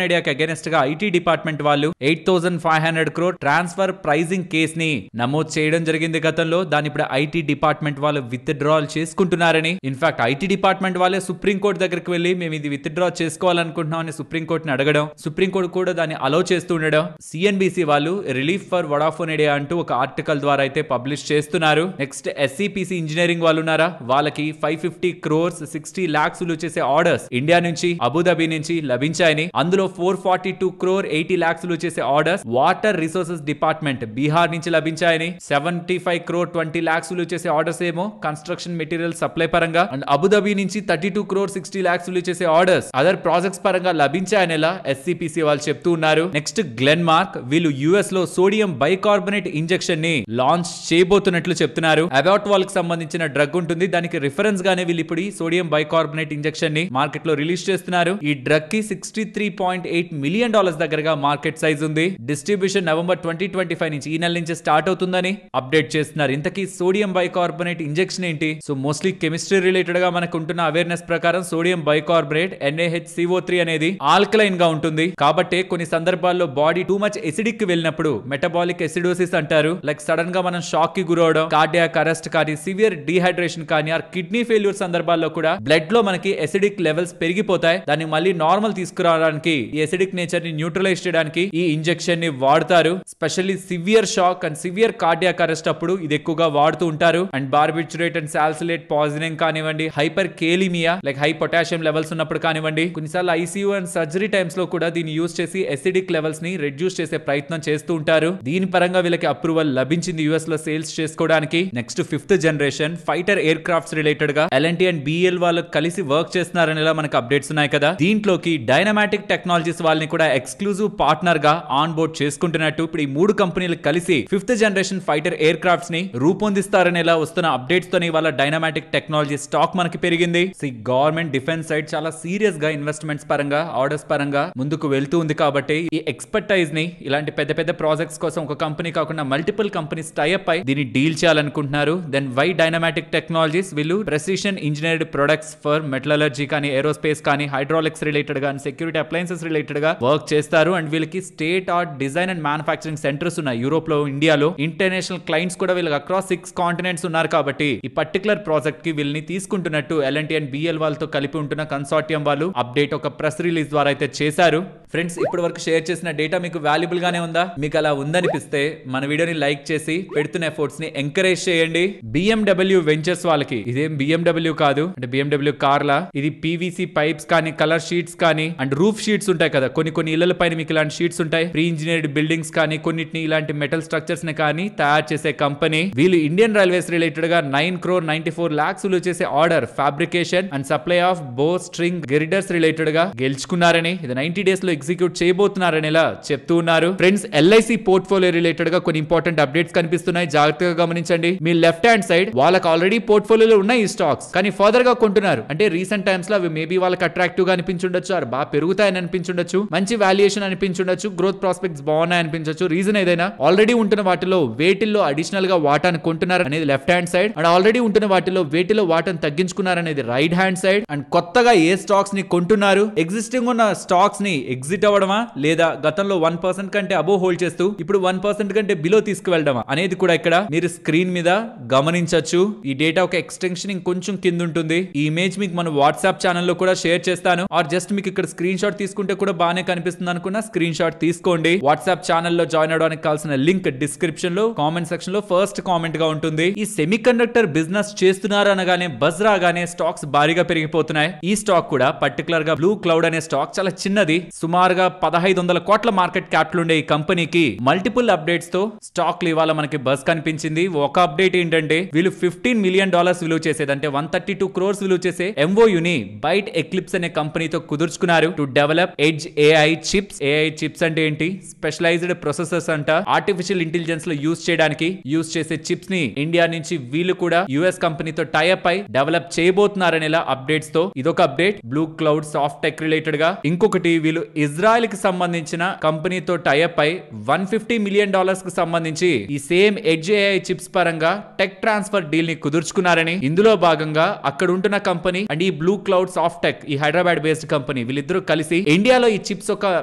ఐడియాకి అగైనెస్ట్ గా ఐటీ డిపార్ట్మెంట్ వాళ్ళు 8,500 crore ట్రాన్స్ఫర్ ప్రైజింగ్ కేస్ ని నమోదు చేయడం జరిగింది గతంలో. దాని ఇప్పుడు ఐటీ డిపార్ట్మెంట్ వాళ్ళు విత్ డ్రాల్ చేసుకుంటున్నారని, ఇన్ఫాక్ట్ ఐటీ డిపార్ట్మెంట్ వాళ్ళే సుప్రీంకోర్టు దగ్గరికి వెళ్ళి మేము ఇది విత్ డ్రా చేసుకోవాలనుకుంటున్నాం అని సుప్రీంకోర్టుని అడగడం, సుప్రీంకోర్టు కూడా దాన్ని అలో చేస్తూ ఉండడం. సిఎన్బిసి వాళ్ళు రిలీఫ్ ఫర్ వోడాఫోన్ ఐడియా అంటూ ఒక ఆర్టికల్ ద్వారా అయితే పబ్లిష్ చేస్తున్నారు. నెక్స్ట్ ఎస్సిపిసి ఇంజనీరింగ్ వాళ్ళు ఉన్నారా, వాళ్ళకి 550 crores 60 lakhs చేసే ఆర్డర్స్ ఇండియా నుంచి అబుదాబి నుంచి లభించాయని, అందులో 442 crore 80 lakhs చేసే orders water resources department Bihar నుంచి లభించాయని, 75 crore 20 lakhs చేసే ఆర్డర్స్ ఏమో కన్స్ట్రక్షన్ మెటీరియల్ సప్లై పరంగా, అండ్ అబుదాబి నుంచి 32 crore 60 lakhs చేసే ఆర్డర్స్ అదర్ ప్రాజెక్ట్స్ పరంగా లభించాయని ఎస్సిపిసి వాళ్ళు చెప్తూ ఉన్నారు. నెక్స్ట్ గ్లెన్ మార్క్, వీళ్ళు యుఎస్ లో సోడియం బైకార్బోనేట్ ఇంజెక్షన్ ని లాంచ్ చేయబోతున్నట్లు చెప్తున్నారు. అబాట్ వాల్ కి సంబంధించిన డ్రగ్ ఉంటుంది, దానికి రిఫరెన్స్ గానే వీళ్ళు ఇప్పుడు ఈ సోడియం బైకార్బోనేట్ ఇంజెక్షన్ ని మార్కెట్ లో రిలీజ్ చేస్తున్నారు. ఈ డ్రగ్ కి $63.8 million దగ్గరగా మార్కెట్ సైజ్ ఉంది. డిస్ట్రిబ్యూషన్ నవంబర్ 2025 నుంచి, ఈ నెల నుంచి స్టార్ట్ అవుతుందని అప్డేట్ చేస్తున్నారు. ఇంతకీ సోడియం బైకార్బోనేట్ ఇంజెక్షన్ ఏంటి? సో మోస్ట్లీ కెమిస్ట్రీ రిలేటెడ్ గా మనకు ఉంటున్న అవేర్నెస్ ప్రకారం సోడియం బైకార్బోనేట్ NaHCO3 అనేది ఆల్కలైన్ గా ఉంటుంది. కాబట్టి కొన్ని సందర్భాల్లో బాడీ టూ మచ్ ఎసిడిక్ కి వెళ్ళినప్పుడు మెటబాలిక్ ఎసిడోసిస్ అంటారు, లైక్ సడన్ గా మనం షాక్ కి గురవడం, కార్డియాక్ అరెస్ట్ కానీ, సివియర్ డీహైడ్రేషన్ కానీ, ఆర్ కిడ్నీ ఫెయిల్యూర్ సందర్భాల్లో కూడా బ్లడ్ లో మనకి ఎసిడిక్ లెవెల్స్ పెరిగిపోతాయి. దాన్ని మళ్ళీ నార్మల్ తీసుకురావడానికి, ఈ ఎసిడిక్ నేచర్ ని న్యూట్రలైజ్ చేయడానికి ఈ ఇంజెక్షన్ ని వాడతారు. Specially severe shock and severe cardiac arrest అప్పుడు ఇది ఎక్కువగా వాడుతూ ఉంటారు. And barbiturate and salicylate poisoning కానివ్వండి, hyperkalaemia like high potassium levels ఉన్నప్పుడు కానివ్వండి, కొన్నిసార్లు ఐసీయూ అండ్ సర్జరీ టైమ్స్ లో కూడా దీన్ని యూజ్ చేసి ఎసిడిక్ లెవెల్స్ ని రెడ్యూస్ చేసే ప్రయత్నం చేస్తూ ఉంటారు. దీని పరంగా వీళ్ళకి అప్రూవల్ లభించింది యుఎస్ లో సేల్స్ చేసుకోవడానికి. Next 5th generation fighter air crafts related గా ఎల్ఎన్టీ అండ్ బిఎల్ వాళ్ళు కలిసి వర్క్ చేస్తున్నారని మనకు అప్డేట్స్ ఉన్నాయి కదా. దీంట్లోకి డైనమాటిక్ టెక్నాలజీస్ వాళ్ళని కూడా ఎక్స్క్లూజివ్ పార్ట్నర్ గా ఆన్ బోర్డ్ చేసుకుంటున్నట్టు ఇప్పుడు ఈ 3 కంపెనీలు కలిసి 5th generation fighter air crafts ని రూపొందిస్తారని వస్తున్న అప్డేట్స్ తోని వాళ్ళ డైనమాటిక్ టెక్నాలజీ స్టాక్ మనకి పెరిగింది. గవర్నమెంట్ డిఫెన్స్ సైడ్ చాలా సీరియస్ గా ఇన్వెస్ట్మెంట్స్ పరంగా, ఆర్డర్స్ పరంగా ముందుకు వెళ్తూ ఉంది. కాబట్టి ఈ ఎక్స్పర్టైజ్ ని ఇలాంటి పెద్ద పెద్ద ప్రాజెక్ట్స్ కోసం ఒక కంపెనీ కాకుండా మల్టిపుల్ కంపెనీస్ టైఅప్ అయి దీన్ని డీల్ చేయాలనుకుంటున్నారు. దెన్ వై డైనమాటిక్ టెక్నాలజీస్, వీళ్ళు precision engineered products for metallurgy కానీ, ఏరోస్పేస్ కానీ, హైడ్రాలిక్స్ రిలేటెడ్ గా, సెక్యూరిటీ అప్లయన్సెస్ రిలేటెడ్ గా వర్క్ చేస్తారు. అండ్ వీళ్ళకి state art design and manufacturing centres ఉన్నాయి యూరోప్ లో, ఇండియాలో. ఇంటర్నేషనల్ క్లయింట్స్ కూడా వీళ్ళకి అక్రాస్ 6 కాంటినెంట్స్ ఉన్నారు కాబట్టి ఈ పర్టికులర్ ప్రాజెక్ట్ కి వీళ్ళని తీసుకుంటున్నట్టు L&T అండ్ BL వాళ్ళతో కలిపి ఉంటున్న కన్సార్టియం వాళ్ళు అప్డేట్ ఒక ప్రెస్ రిలీజ్ ద్వారా అయితే చేశారు. ఫ్రెండ్స్, ఇప్పటి వరకు షేర్ చేసిన డేటా మీకు వాల్యుబుల్ గానే ఉందా? మీకు అలా ఉందనిపిస్తే మన వీడియోని లైక్ చేసి పెడుతున్న ఎఫర్ట్స్ ని ఎంకరేజ్ చేయండి. BMW వెంచర్స్ వాళ్ళకి, ఇదేం BMW కాదు, అంటే BMW కార్లా, ఇది PVC పైప్స్ కానీ, కలర్ షీట్స్ కానీ, అండ్ రూఫ్ షీట్స్ ఉంటాయి కదా, కొన్ని ఇళ్ల పైన మీకు ఇలాంటి షీట్స్ ఉంటాయి. ప్రీ ఇంజనీర్డ్ బిల్డింగ్స్ కానీ, కొన్నిటిని ఇలాంటి మెటల్ స్ట్రక్చర్స్ ని కానీ తయారు చేసే కంపెనీ. వీళ్ళు ఇండియన్ రైల్వేస్ రిలేటెడ్ గా 9,94 lakhs విలువ చేసే order fabrication and supply of బో స్ట్రింగ్ గిరిడర్స్ రిలేటెడ్ గా గెలుచుకున్నారని, ఇది 90 days లో ఎగ్జిక్యూట్ చేయబోతున్నారని ఇలా చెప్తూ ఉన్నారు. ఫ్రెండ్స్, LIC పోర్ట్ఫోలియో రిలేటెడ్ గా కొన్ని ఇంపార్టెంట్ అప్డేట్స్ కనిపిస్తున్నాయి, జాగ్రత్తగా గమనించండి. మీ లెఫ్ట్ హ్యాండ్ సైడ్ వాళ్ళకి ఆల్రెడీ పోర్ట్ఫోలియోలో ఉన్నాయి ఈ స్టాక్స్, కానీ ఫర్దర్ గా కొంటున్నారు. అంటే రీసెంట్ టైమ్స్ లో అవి మేబీ వాళ్ళకి అట్రాక్టివ్ గా అనిపించుండొచ్చు, ఆర్ బాగా పెరుగుతాయని అనిపించుండొచ్చు, మంచి వాల్యుయేషన్ అనిపించుండొచ్చు, గ్రోత్ ప్రాస్పెక్ట్స్ బాగున్నాయి అనిపించవచ్చు. రీజన్ ఏదైనా, ఆల్రెడీ ఉంటున్న వాటిలో వేటిల్లో అడిషనల్ గా వాటాను కొంటున్నారు అనేది left hand side, and already ఉంటున్న వాటిలో వేటిలో వాటాను తగ్గించుకున్నారు అనేది రైట్ హ్యాండ్ సైడ్. అండ్ కొత్తగా ఏ స్టాక్స్ ని కొంటున్నారు, ఎగ్జిస్టింగ్ ఉన్న స్టాక్స్ ని ఎగ్జిట్ అవ్వడమా, లేదా గతంలో 1% కంటే అబోవ్ హోల్డ్ చేస్తూ ఇప్పుడు 1% కంటే బిలో తీసుకువెళ్ళడమా అనేది కూడా ఇక్కడ మీరు స్క్రీన్ మీద గమనించవచ్చు. ఈ డేటా ఒక ఎక్స్టెన్షన్ ఇంకొంచెం కింద ఉంటుంది. ఈ ఇమేజ్ మీకు మన వాట్సాప్ ఛానల్లో కూడా షేర్ చేస్తాను, ఆర్ జస్ట్ మీకు ఇక్కడ స్క్రీన్ షాట్ తీసుకుంటే కూడా బాగానే కనిపిస్తుంది అనుకున్నా స్క్రీన్ షాట్ తీసుకోండి. వాట్సాప్ ఛానల్లో జాయిన్ అవడానికి కావాల్సిన లింక్ డిస్క్రిప్షన్ లో, కామెంట్ సెక్షన్ లో ఫస్ట్ కామెంట్ గా ఉంటుంది. ఈ సెమీ కండక్టర్ బిజినెస్ చేస్తున్నారు అనగానే బజ్ రాగానే స్టాక్స్ భారీగా పెరిగిపోతున్నాయి. ఈ స్టాక్ కూడా పర్టికులర్ గా బ్లూ క్లౌడ్ అనే స్టాక్ చాలా చిన్నది, సుమారుగా 1,500 కోట్ల మార్కెట్ క్యాపిటల్ ఉండే ఈ కంపెనీకి మల్టిపుల్ అప్డేట్స్ తో స్టాక్ ఇవాళ మనకి బజ్ కనిపించింది. ఒక అప్డేట్ ఏంటంటే, వీళ్ళు $15 million విలువ చేసేది, అంటే 132 crores విలువ చేసే MOUని బైట్ ఎక్లిప్స్ అనే కంపెనీతో కుదుర్చుకున్నారు to develop edge AI chips. AI chips అంటే ఏంటి? స్పెషలైజ్డ్ ప్రొసెసర్స్ అంట, ఆర్టిఫిషియల్ ఇంటెలిజెన్స్ లో యూస్ చేయడానికి యూస్ చేసే చిప్స్ ని ఇండియా నుంచి వీళ్ళు కూడా US కంపెనీతో టైఅప్ అయి డెవలప్ చేయబోతున్నారనే అప్డేట్స్ తో ఇదొక update blue cloud soft tech related గా. ఇంకొకటి, వీళ్ళు ఇజ్రాయెల్ కి సంబంధించిన కంపెనీతో టైఅప్ అయి $150 million కి సంబంధించి ఈ సేమ్ ఎడ్జ్ AI చిప్స్ పరంగా టెక్ ట్రాన్స్ఫర్ డీల్ ని కుదుర్చుకున్నారని, ఇందులో భాగంగా అక్కడ ఉంటున్న కంపెనీ అండ్ ఈ బ్లూ క్లౌడ్ సాఫ్ట్ టెక్, ఈ హైదరాబాద్ బేస్డ్ కంపెనీ, వీళ్ళిద్దరూ కలిసి ఇండియాలో ఈ చిప్స్ ఒక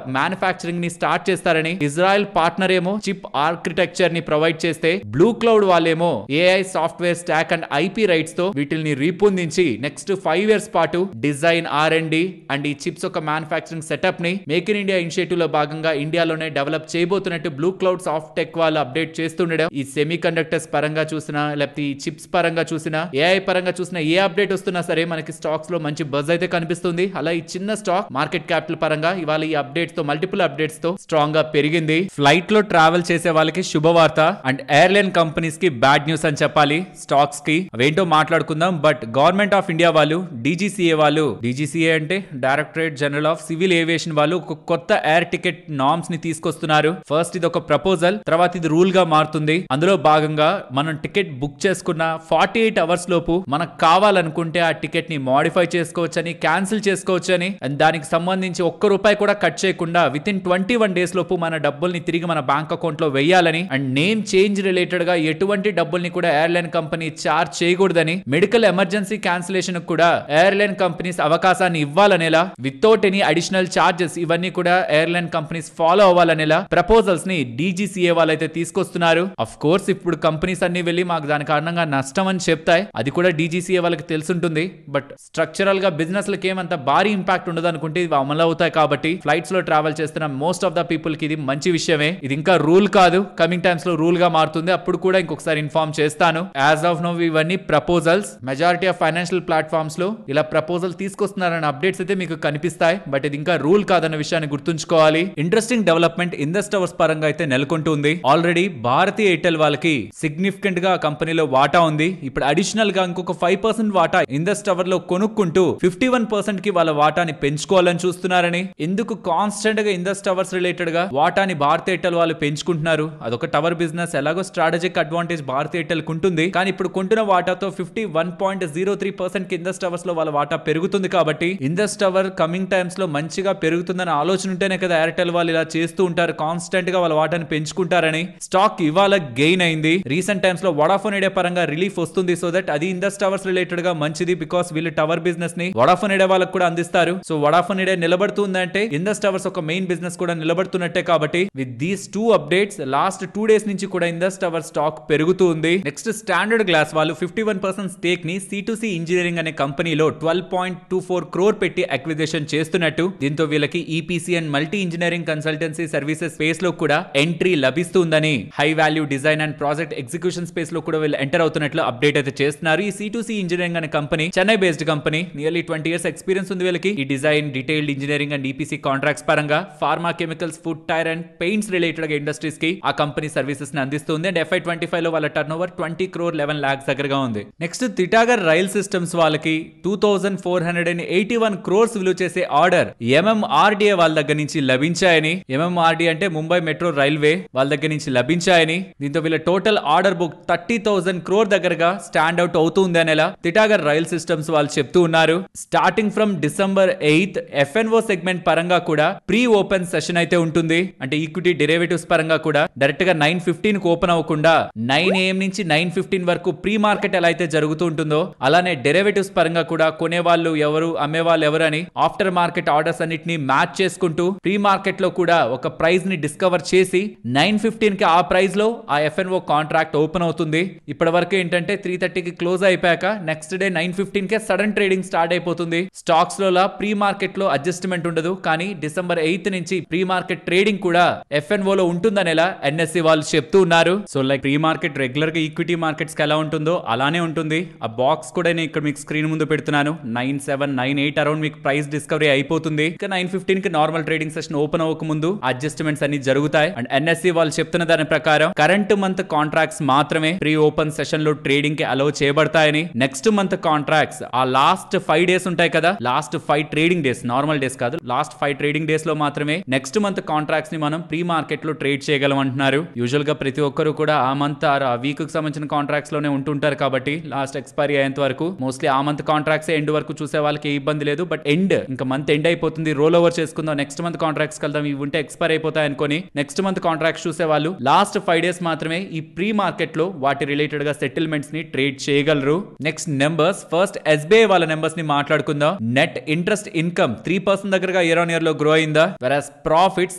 మ్యానుఫ్యాక్చరింగ్ ని స్టార్ట్ చేస్తారని. ఇజ్రాయెల్ పార్ట్నర్ ఏమో చిప్ ఆర్కిటెక్చర్ ని ప్రొవైడ్ చేస్తే, బ్లూ క్లౌడ్ వాళ్ళేమో AI software stack and IP rights తో వీటిని రూపొందించి నెక్స్ట్ 5 years పాటు డిజైన్, R&D అండ్ ఈ చిప్స్ ఒక మ్యానుఫ్యాక్చరింగ్ సెటప్ ని మేక్ ఇన్ ఇండియా ఇనిషియేటివ్ లో భాగంగా ఇండియాలోనే డెవలప్ చేయబోతున్నట్టు బ్లూ క్లౌడ్ సాఫ్ట్ టెక్ వాళ్ళు అప్డేట్ చేస్తుండడం. ఈ సెమీ కండక్టర్స్ పరంగా చూసినా, లేకపోతే ఈ చిప్స్ పరంగా చూసినా, AI పరంగా చూసినా, ఏ అప్డేట్ వస్తున్నా సరే మనకి స్టాక్స్ లో మంచి బజ్ అయితే కనిపిస్తుంది. అలా ఈ చిన్న స్టాక్ మార్కెట్ క్యాపిటల్ పరంగా ఇవాళ ఈ అప్డేట్స్ తో, మల్టిపుల్ అప్డేట్స్ తో స్ట్రాంగ్ గా పెరిగింది. ఫ్లైట్ లో ట్రావెల్ చేసే వాళ్ళకి శుభవార్త అండ్ ఎయిర్లైన్ కంపెనీస్ కి బ్యాడ్ న్యూస్ అని చెప్పాలి. స్టాక్స్ కి అవేంటో మాట్లాడుకుందాం. బట్ గవర్నమెంట్ ఆఫ్ ఇండియా వాళ్ళు, DGCA వాళ్ళు, DGCA అంటే directorate general of civil aviation వాళ్ళు ఒక కొత్త ఎయిర్ టికెట్ నార్మ్స్ ని తీసుకొస్తున్నారు. ఫస్ట్ ఇది ఒక ప్రపోజల్, తర్వాత ఇది రూల్ గా మారుతుంది. అందులో భాగంగా మనం టికెట్ బుక్ చేసుకున్న 48 hours లోపు మనకు కావాలనుకుంటే ఆ టికెట్ ని మోడిఫై చేసుకోవచ్చని, క్యాన్సిల్ చేసుకోవచ్చని, అండ్ దానికి సంబంధించి ₹1 కూడా కట్ చేయకుండా విత్ ఇన్ 21 days లోపు మన డబ్బుల్ని తిరిగి మన బ్యాంక్ అకౌంట్ లో వేయాలని, అండ్ నేమ్ చేంజ్ రిలేటెడ్ గా ఎటువంటి డబ్బుల్ని కూడా ఎయిర్లైన్ కంపెనీ చార్జ్ చేయకూడదని, మెడికల్ ఎమర్జెన్సీ క్యాన్సిలేషన్ కూడా ఎయిర్లైన్ కంపెనీస్ అవకాశాన్ని ఇవ్వాలనేలా, వితౌట్ ఎనీ అడిషనల్ చార్జెస్ ఇవన్నీ కూడా ఎయిర్లైన్ కంపెనీస్ ఫాలో అవ్వాలనేలా ప్రపోజల్స్ ని DGCA వాళ్ళైతే తీసుకొస్తున్నారు. అఫ్ కోర్స్ ఇప్పుడు కంపెనీస్ అన్ని వెళ్ళి మాకు దాని కారణంగా నష్టం అని చెప్తాయి, అది కూడా DGCA వాళ్ళకి తెలుసుంటుంది. బట్ స్ట్రక్చరల్ గా బిజినెస్ లకి ఏమంత భారీ ఇంపాక్ట్ ఉండదు అనుకుంటే ఇవి అమలు అవుతాయి. కాబట్టి ఫ్లైట్స్ లో ట్రావెల్ చేస్తున్న మోస్ట్ ఆఫ్ ద పీపుల్ కి ఇది మంచి విషయమే. ఇది ఇంకా రూల్ కాదు, కమింగ్ టైమ్స్ లో రూల్ గా మారుతుంది. అప్పుడు కూడా ఇంకొకసారి ఇన్ఫార్మ్ చేస్తాను. యాజ్ ఆఫ్ నౌ ఇవన్నీ proposals. Majority of financial platforms లో ఇలా ప్రపోజల్ తీసుకొస్తున్నారన్న అప్డేట్స్ అయితే మీకు కనిపిస్తాయి. బట్ ఇది ఇంకా రూల్ కాదన్న విషయాన్ని గుర్తుంచుకోవాలి. ఇంట్రెస్టింగ్ డెవలప్మెంట్ ఇండస్ టవర్స్ పరంగా అయితే నెలకొంటుంది. ఆల్రెడీ భారతీ ఎయిర్టెల్ వాళ్ళకి సిగ్నిఫికెంట్ గా కంపెనీలో వాటా ఉంది. ఇప్పుడు అడిషనల్ గా ఇంకొక 5% వాటా ఇండస్ టవర్ లో కొనుక్కుంటూ 51% కి వాళ్ళ వాటాని పెంచుకోవాలని చూస్తున్నారని. ఎందుకు కాన్స్టెంట్ గా ఇండస్ టవర్స్ రిలేటెడ్ గా వాటాని భారతీ ఎయిర్టెల్ వాళ్ళు పెంచుకుంటున్నారు? అదొక టవర్ బిజినెస్, ఎలాగో స్ట్రాటజిక్ అడ్వాంటేజ్ భారతీ ఎయిర్టెల్ కుంటుంది. కానీ ఇప్పుడు కొంటున్న వాటాతో 51.03% కి ఇండస్ టవర్స్ లో వాళ్ళ వాటా పెరుగుతుంది. కాబట్టి ఇండస్ టవర్ కమింగ్ టైమ్స్ లో మంచిగా పెరుగుతుందని చేయాలన్న ఆలోచన ఉంటేనే కదా ఎయిర్టెల్ వాళ్ళు ఇలా చేస్తూ ఉంటారు, కాన్స్టెంట్ గా వాళ్ళ వాటాన్ని పెంచుకుంటారని. స్టాక్ ఇవాళ గెయిన్ అయింది. రీసెంట్ టైమ్స్ లో వడాఫోన్ ఐడియా పరంగా రిలీఫ్ వస్తుంది. సో దట్ అది ఇండస్ టవర్స్ రిలేటెడ్ గా మంచిది, బికాస్ వీళ్ళు టవర్ బిజినెస్ ని వడాఫోన్ ఐడియా వాళ్ళకి కూడా అందిస్తారు. సో వడాఫోన్ ఐడియా నిలబడుతుందంటే ఇండస్ టవర్స్ ఒక మెయిన్ బిజినెస్ కూడా నిలబడుతున్నట్టే. కాబట్టి with these 2 updates last 2 days నుంచి కూడా ఇండస్ టవర్ స్టాక్ పెరుగుతూ ఉంది. నెక్స్ట్ స్టాండర్డ్ గ్లాస్ వాళ్ళు 51% స్టేక్ ని C2C ఇంజనీరింగ్ అనే కంపెనీలో 12.24 crore పెట్టి అక్విజిషన్ చేస్తున్నట్టు. దీంతో వీళ్ళకి EPC and multi engineering consultancy services space లో కూడా ఎంట్రీ లభిస్తుందని, high value design and project execution space లో కూడా వీళ్ళు ఎంటర్ అవుతున్నట్లు అప్డేట్ అయితే చేస్తున్నారు. ఈ C2C ఇంజనీరింగ్ అనే company Chennai based company. Nearly 20 years experience ఉంది వీళ్ళకి. ఈ design, detailed engineering and EPC contracts పరంగా pharma, chemicals, food, tyre and paints related గా ఇండస్ట్రీస్ కి ఆ కంపెనీ సర్వీసెస్ ని అందిస్తుంది. అండ్ FY25 లో వాళ్ళ టర్న్ ఓవర్ 20 crore 11 lakhs దగ్గరగా ఉంది. నెక్స్ట్ తిటాగర్ రైల్ సిస్టమ్స్ వాళ్ళకి 2481 crores విలువ చేసే ఆర్డర్ MMRDA వాళ్ళ దగ్గర నుంచి లభించాయని, MMRDA అంటే ముంబై మెట్రో రైల్వే వాళ్ళ దగ్గర నుంచి లభించాయని. దీంతో వీళ్ళ టోటల్ ఆర్డర్ బుక్ 30,000 crore దగ్గరగా స్టాండ్ అవుట్ అవుతుంది అనేలా తిటాగర్ రైల్ సిస్టమ్స్ వాళ్ళు చెప్తూ ఉన్నారు. Starting from December 8th FNO segment పరంగా కూడా ప్రీ ఓపెన్ సెషన్ అయితే ఉంటుంది. అంటే ఈక్విటీ డెరివేటివ్స్ పరంగా కూడా డైరెక్ట్ గా 9:15 కు ఓపెన్ అవ్వకుండా 9 AM నుంచి 9:15 వరకు ప్రీ మార్కెట్ ఎలా అయితే జరుగుతూ ఉంటుందో అలానే డెరివేటివ్స్ పరంగా కూడా కొనేవాళ్ళు ఎవరు, అమ్మేవాళ్ళు ఎవరు అని ఆఫ్టర్ మార్కెట్ ఆర్డర్స్ అన్నిటిని మ్యాచ్ చేసుకుంటూ ప్రీ మార్కెట్ లో కూడా ఒక ప్రైస్ ని డిస్కవర్ చేసి 9:15 కి ఆ ప్రైస్ లో ఆ FNO కాంట్రాక్ట్ ఓపెన్ అవుతుంది. ఇప్పటి వరకు ఏంటంటే 3:30 కి క్లోజ్ అయిపోయాక నెక్స్ట్ డే 9:15 కే సడన్ ట్రేడింగ్ స్టార్ట్ అయిపోతుంది. స్టాక్స్ లో ప్రీ మార్కెట్ లో అడ్జస్ట్మెంట్ ఉండదు, కానీ December 8th నుంచి ప్రీ మార్కెట్ ట్రేడింగ్ కూడా FNO లో ఉంటుందనేలా NSE వాళ్ళు చెప్తూ ఉన్నారు. So like pre market regular గా ఈక్విటీ మార్కెట్స్ కి ఎలా ఉంటుందో అలానే ఉంటుంది. ఆ బాక్స్ కూడా నేను ఇక్కడ మీకు స్క్రీన్ ముందు పెడుతున్నాను. 9:7-9:8 అరౌండ్ మీకు ప్రైస్ డిస్కవరీ అయిపోతుంది. ఇక 9:15 కి నార్మల్ ట్రేడింగ్ సెషన్ ఓపెన్ అవ్వక ముందు అడ్జస్ట్మెంట్స్ అన్ని జరుగుతాయి. అండ్ NSE వాళ్ళు చెప్తున్న దాని ప్రకారం కరెంట్ మంత్ కాంట్రాక్ట్స్ మాత్రమే ప్రీ ఓపెన్ సెషన్ లో ట్రేడింగ్ కి అలౌ చేయబడతాయని, నెక్స్ట్ మంత్ కాంట్రాక్ట్స్ ఆ లాస్ట్ 5 days ఉంటాయి కదా, last 5 trading days, normal days కాదు, లాస్ట్ 5 ట్రేడింగ్ డేస్ లో మాత్రమే నెక్స్ట్ మంత్ కాంట్రాక్ట్స్ ని మనం ప్రీ మార్కెట్ లో ట్రేడ్ చేయగలం అంటున్నారు. యూజువల్ గా ప్రతి ఒక్కరు కూడా ఆ మంత్ ఆ వీక్ కి సంబంధించిన కాంట్రాక్ట్స్ లోనే ఉంటుంటారు కాబట్టి లాస్ట్ ఎక్స్పైరీ అయ్యేంత వరకు మోస్ట్లీ ఆ మంత్ కాంట్రాక్ట్స్ ఎండ్ వరకు చూసే వాళ్ళకి ఏ ఇబ్బంది లేదు. బట్ ఎండ్ ఇంకా మంత్ ఎండ్ అయిపోతుంది, రోల్ ఓవర్ చేసుకుందాం, నెక్స్ట్ మంత్ కాంట్రాక్ట్స్ కలుద్దాం, ఇవి ఉంటే ఎక్స్పైర్ అయిపోతాయి అనుకొని నెక్స్ట్ మంత్ కాంట్రాక్ట్స్ చూసే వాళ్ళు లాస్ట్ 5 days మాత్రమే ఈ ప్రీ మార్కెట్ లో వాటి రిలేటెడ్ గా సెటిల్మెంట్స్ ని ట్రేడ్ చేయగలరు. నెక్స్ట్ నెంబర్స్, ఫస్ట్ SBI వాళ్ళ నెంబర్స్ ని మాట్లాడుకుందాం. నెట్ ఇంట్రెస్ట్ ఇన్కమ్ 3% దగ్గరగా ఇయర్ ఆన్ ఇయర్ లో గ్రో అయిందా, వెరాస్ ప్రాఫిట్స్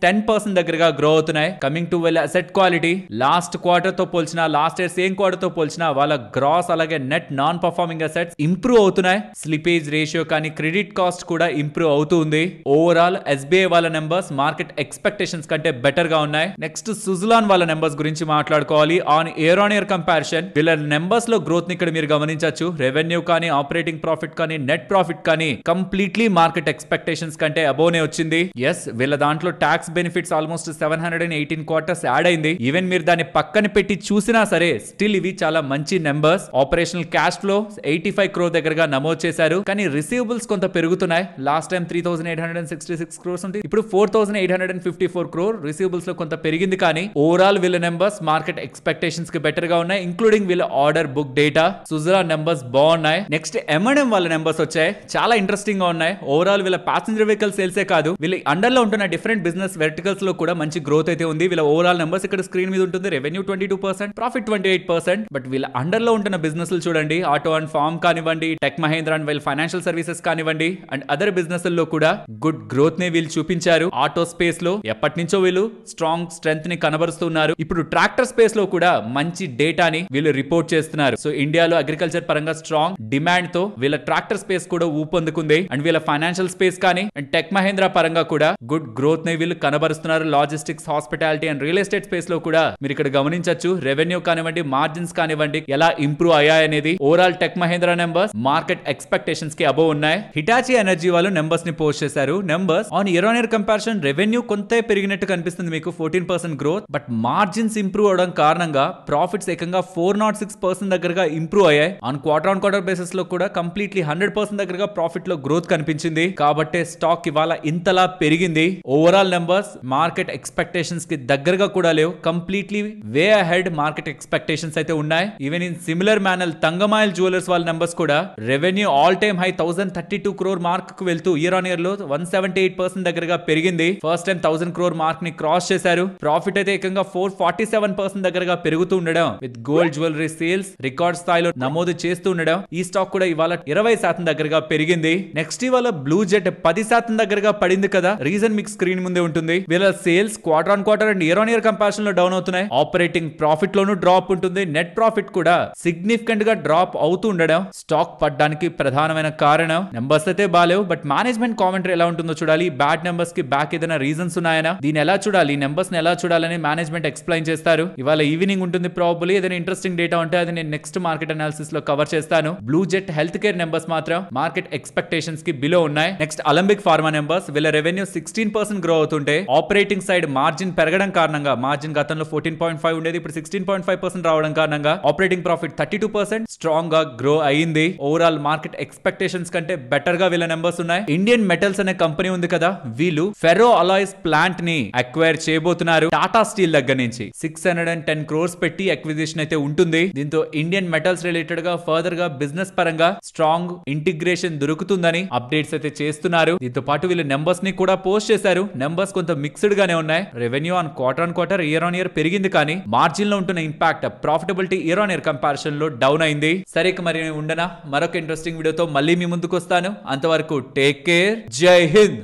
10% దగ్గరగా గ్రో అవుతున్నాయి. Coming to well asset quality, last quarter తో పోల్చినా, లాస్ట్ ఇయర్ సేమ్ క్వార్టర్ తో పోల్చినా వాళ్ళ గ్రాస్ అలాగే net non performing assets improve అవుతున్నాయి. స్లిపేజ్ రేషియో కానీ క్రెడిట్ కాస్ట్ కూడా ఇంప్రూవ్ అవుతుంది. ఓవరాల్ SBI వాళ్ళ నెంబర్స్ మార్కెట్ ఎక్స్పెక్టేషన్స్ కంటే బెటర్ గా ఉన్నాయి. నెక్స్ట్ సుజలాన్ వాళ్ళ నెంబర్స్ గురించి మాట్లాడుకోవాలి. ఆన్ ఇయర్ కంపారిజన్ వీళ్ళ నెంబర్స్ లో గ్రోత్ ని ఇక్కడ మీరు గమనించవచ్చు. రెవెన్యూ కానీ, ఆపరేటింగ్ ప్రాఫిట్ కానీ, నెట్ ప్రాఫిట్ కానీ కంప్లీట్లీ మార్కెట్ ఎక్స్పెక్టేషన్స్ కంటే అబోవ్ నే వచ్చింది. ఎస్, వీళ్ళ దాంట్లో tax benefits almost 718 quarters add అయింది. ఈవెన్ మీరు దాన్ని పక్కన పెట్టి చూసినా సరే స్టిల్ ఇవి చాలా మంచి numbers. Operational cash flow 85 crore దగ్గరగా నమోదు చేశారు. కానీ రిసీవబుల్స్ కొంత పెరుగుతున్నాయి. లాస్ట్ టైం 3,866 crores ఉంది, ఇప్పుడు 4,854 crore రిసీవబుల్స్ లో కొంత పెరిగింది. కానీ ఓవరాల్ వీళ్ళ నెంబర్స్ మార్కెట్ ఎక్స్పెక్టేషన్స్ కి బెటర్ గా ఉన్నాయి, ఇంక్లూడింగ్ వీళ్ళ order book data. Sujala numbers బాగున్నాయి. నెక్స్ట్ M&M వాళ్ళ నెంబర్స్ వచ్చాయి, చాలా ఇంట్రెస్టింగ్ గా ఉన్నాయి. ఓవరాల్ వీళ్ళ ప్యాసింజర్ వెహికల్ సేల్సే కాదు, వీళ్ళ అండర్ లో ఉంటున్న డిఫరెంట్ బిజినెస్ వెర్టికల్స్ లో కూడా మంచి గ్రోత్ అయితే ఉంది. వీళ్ళ ఓవరాల్ నెంబర్స్ ఇక్కడ స్క్రీన్ మీద ఉంటుంది. Revenue 22%, profit 28%. బట్ వీళ్ళ అండర్ లో ఉంటున్న బిజినెస్ చూడండి, ఆటో అండ్ ఫార్మ్ కానివ్వండి, టెక్ మహేంద్ర అండ్ వీళ్ళ ఫైనాన్షియల్ సర్వీసెస్ కానివ్వండి, అండ్ అదర్ బిజినెస్ లో కూడా గుడ్ గ్రోత్ ని వీళ్ళు చూపించారు. ఆటో స్పేస్ లో ఎప్పటి నుంచో వీళ్ళు స్ట్రాంగ్ స్ట్రెంత్ ని కనబరుస్తున్నారు. ఇప్పుడు ట్రాక్టర్ స్పేస్ లో కూడా మంచి డేటాని వీళ్ళు రిపోర్ట్ చేస్తున్నారు. సో ఇండియాలో అగ్రికల్చర్ పరంగా స్ట్రాంగ్ డిమాండ్ తో వీళ్ళ ట్రాక్టర్ స్పేస్ కూడా ఊపందుకుంది. అండ్ వీళ్ళ ఫైనాన్షియల్ స్పేస్ కానీ అండ్ టెక్ మహేంద్ర పరంగా కూడా గుడ్ గ్రోత్ ని వీళ్ళు కనబరుస్తున్నారు. Logistics, hospitality and real estate space లో కూడా మీరు ఇక్కడ గమనించవచ్చు. రెవెన్యూ కానివ్వండి, మార్జిన్స్ కానివ్వండి ఎలా ఇంప్రూవ్ అయ్యాయనేది. Overall tech Mahindra numbers market expectations కి అబోవ్ ఉన్నాయి. హిటాచీ ఎనర్జీ వాళ్ళు నెంబర్స్ ని పోస్ట్ చేశారు. Numbers on year on year comparison revenue కొంత పెరిగినట్టు కనిపిస్తుంది మీకు, 14% గ్రోత్. బట్ మార్జిన్స్ ఇంప్రూవ్ అవడం కారణంగా ప్రాఫిట్స్ ఏకంగా 406% దగ్గరగా ఇంప్రూవ్ అయ్యాయి. ఆన్ క్వార్టర్ బేసిస్ లో కూడా కంప్లీట్లీ 100% దగ్గరగా ప్రాఫిట్ లో గ్రోత్ కనిపించింది. కాబట్టి స్టాక్ ఇవాళ ఇంతలా పెరిగింది. ఓవరాల్ నెంబర్స్ మార్కెట్ ఎక్స్పెక్టేషన్స్ కి దగ్గరగా కూడా లేవు, completely way ahead market expectations అయితే ఉన్నాయి. Even in similar manner Thangamayil jewellers వాళ్ళ నెంబర్స్ కూడా revenue all time high 1,032 crore mark కు వెళ్తూ ఇయర్ ఆన్ ఇయర్ లో 170 28% దగ్గరగా పెరిగింది. ఫస్ట్ టైం 1000 crore మార్క్ ని క్రాస్ చేశారు. ప్రాఫిట్ అయితే ఏకంగా 447% దగ్గరగా పెరుగుతూ ఉండడం, with gold jewellery sales record స్థాయిలో నమోదు చేస్తూ ఉండడం. ఈ స్టాక్ కూడా ఇవాళ 20% దగ్గరగా పెరిగింది. నెక్స్ట్ ఇవాళ బ్లూ జెట్ 10% దగ్గరగా పడింది కదా. రీజన్ మీకు స్క్రీన్ ముందే ఉంటుంది. వీళ్ళ sales quarter on quarter and year on year comparison లో డౌన్ అవుతున్నాయి. ఆపరేటింగ్ ప్రాఫిట్ లోనూ డ్రాప్ ఉంటుంది. నెట్ ప్రాఫిట్ కూడా సిగ్నిఫికెంట్ గా డ్రాప్ అవుతూ ఉండడం స్టాక్ పడ్డానికి ప్రధానమైన కారణం. నెంబర్స్ అయితే బాలేవు, బట్ మేనేజ్మెంట్ కామెంటరీ ఎలా ఉంటుందో చూడాలి. బ్యాడ్ నెంబర్స్ కి బ్యాక్ ఏదైనా రీజన్స్ ఉన్నాయనా, దీన్ని ఎలా చూడాలి, నెంబర్స్ ని ఎలా చూడాలని మేనేజ్మెంట్ ఎక్స్ప్లెయిన్ చేస్తారు. ఇవాళ ఈవినింగ్ ఉంటుంది ప్రాబబ్లీ. ఏదైనా ఇంట్రెస్టింగ్ డేటా ఉంటే అది నేను నెక్స్ట్ మార్కెట్ అనాలిసిస్ లో కవర్ చేస్తాను. Blue jet health care numbers మాత్రం మార్కెట్ ఎక్స్పెక్టేషన్స్ కి బిలో ఉన్నాయి. Next Alembic pharma numbers. వీళ్ళ రెవెన్యూ 16% గ్రో అవుతుంటే ఆపరేటింగ్ సైడ్ మార్జిన్ పెరగడం కారణంగా, మార్జిన్ గతంలో 14.5 ఉండేది, ఇప్పుడు 16.5% రావడం కారణంగా ఆపరేటింగ్ ప్రాఫిట్ 32% స్ట్రాంగ్ గా గ్రో అయింది. ఓవరాల్ మార్కెట్ ఎక్స్పెక్టేషన్స్ కంటే బెటర్ గా వీళ్ళ నెంబర్స్ ఉన్నాయి. ఇండియన్ మెటల్స్ అనే కంపెనీ ఉంది కదా, వీళ్ళు ఫెర్రో అలాయ్స్ ప్లాంట్ ని అక్వైర్ చేయబోతున్నారు. టాటా స్టీల్ దగ్గర నుంచి 610 crores పెట్టి అక్విజిషన్ అయితే ఉంటుంది. దీంతో ఇండియన్ మెటల్స్ రిలేటెడ్ గా ఫర్దర్ గా బిజినెస్ పరంగా స్ట్రాంగ్ ఇంటిగ్రేషన్ దొరుకుతుందని అప్డేట్స్ అయితే చేస్తున్నారు. దీంతో పాటు వీళ్ళు నెంబర్స్ ని కూడా పోస్ట్ చేశారు. నెంబర్స్ కొంత మిక్స్డ్ గానే ఉన్నాయి. Revenue on quarter year on year పెరిగింది, కానీ మార్జిన్ లో ఉంటున్న impact profitability year on year comparison లో డౌన్ అయింది. సరే మరి ఉండనా, మరొక ఇంట్రెస్టింగ్ వీడియోతో మళ్ళీ మీ ముందుకు వస్తాను. అంతవరకు టేక్ కేర్, జై హింద్.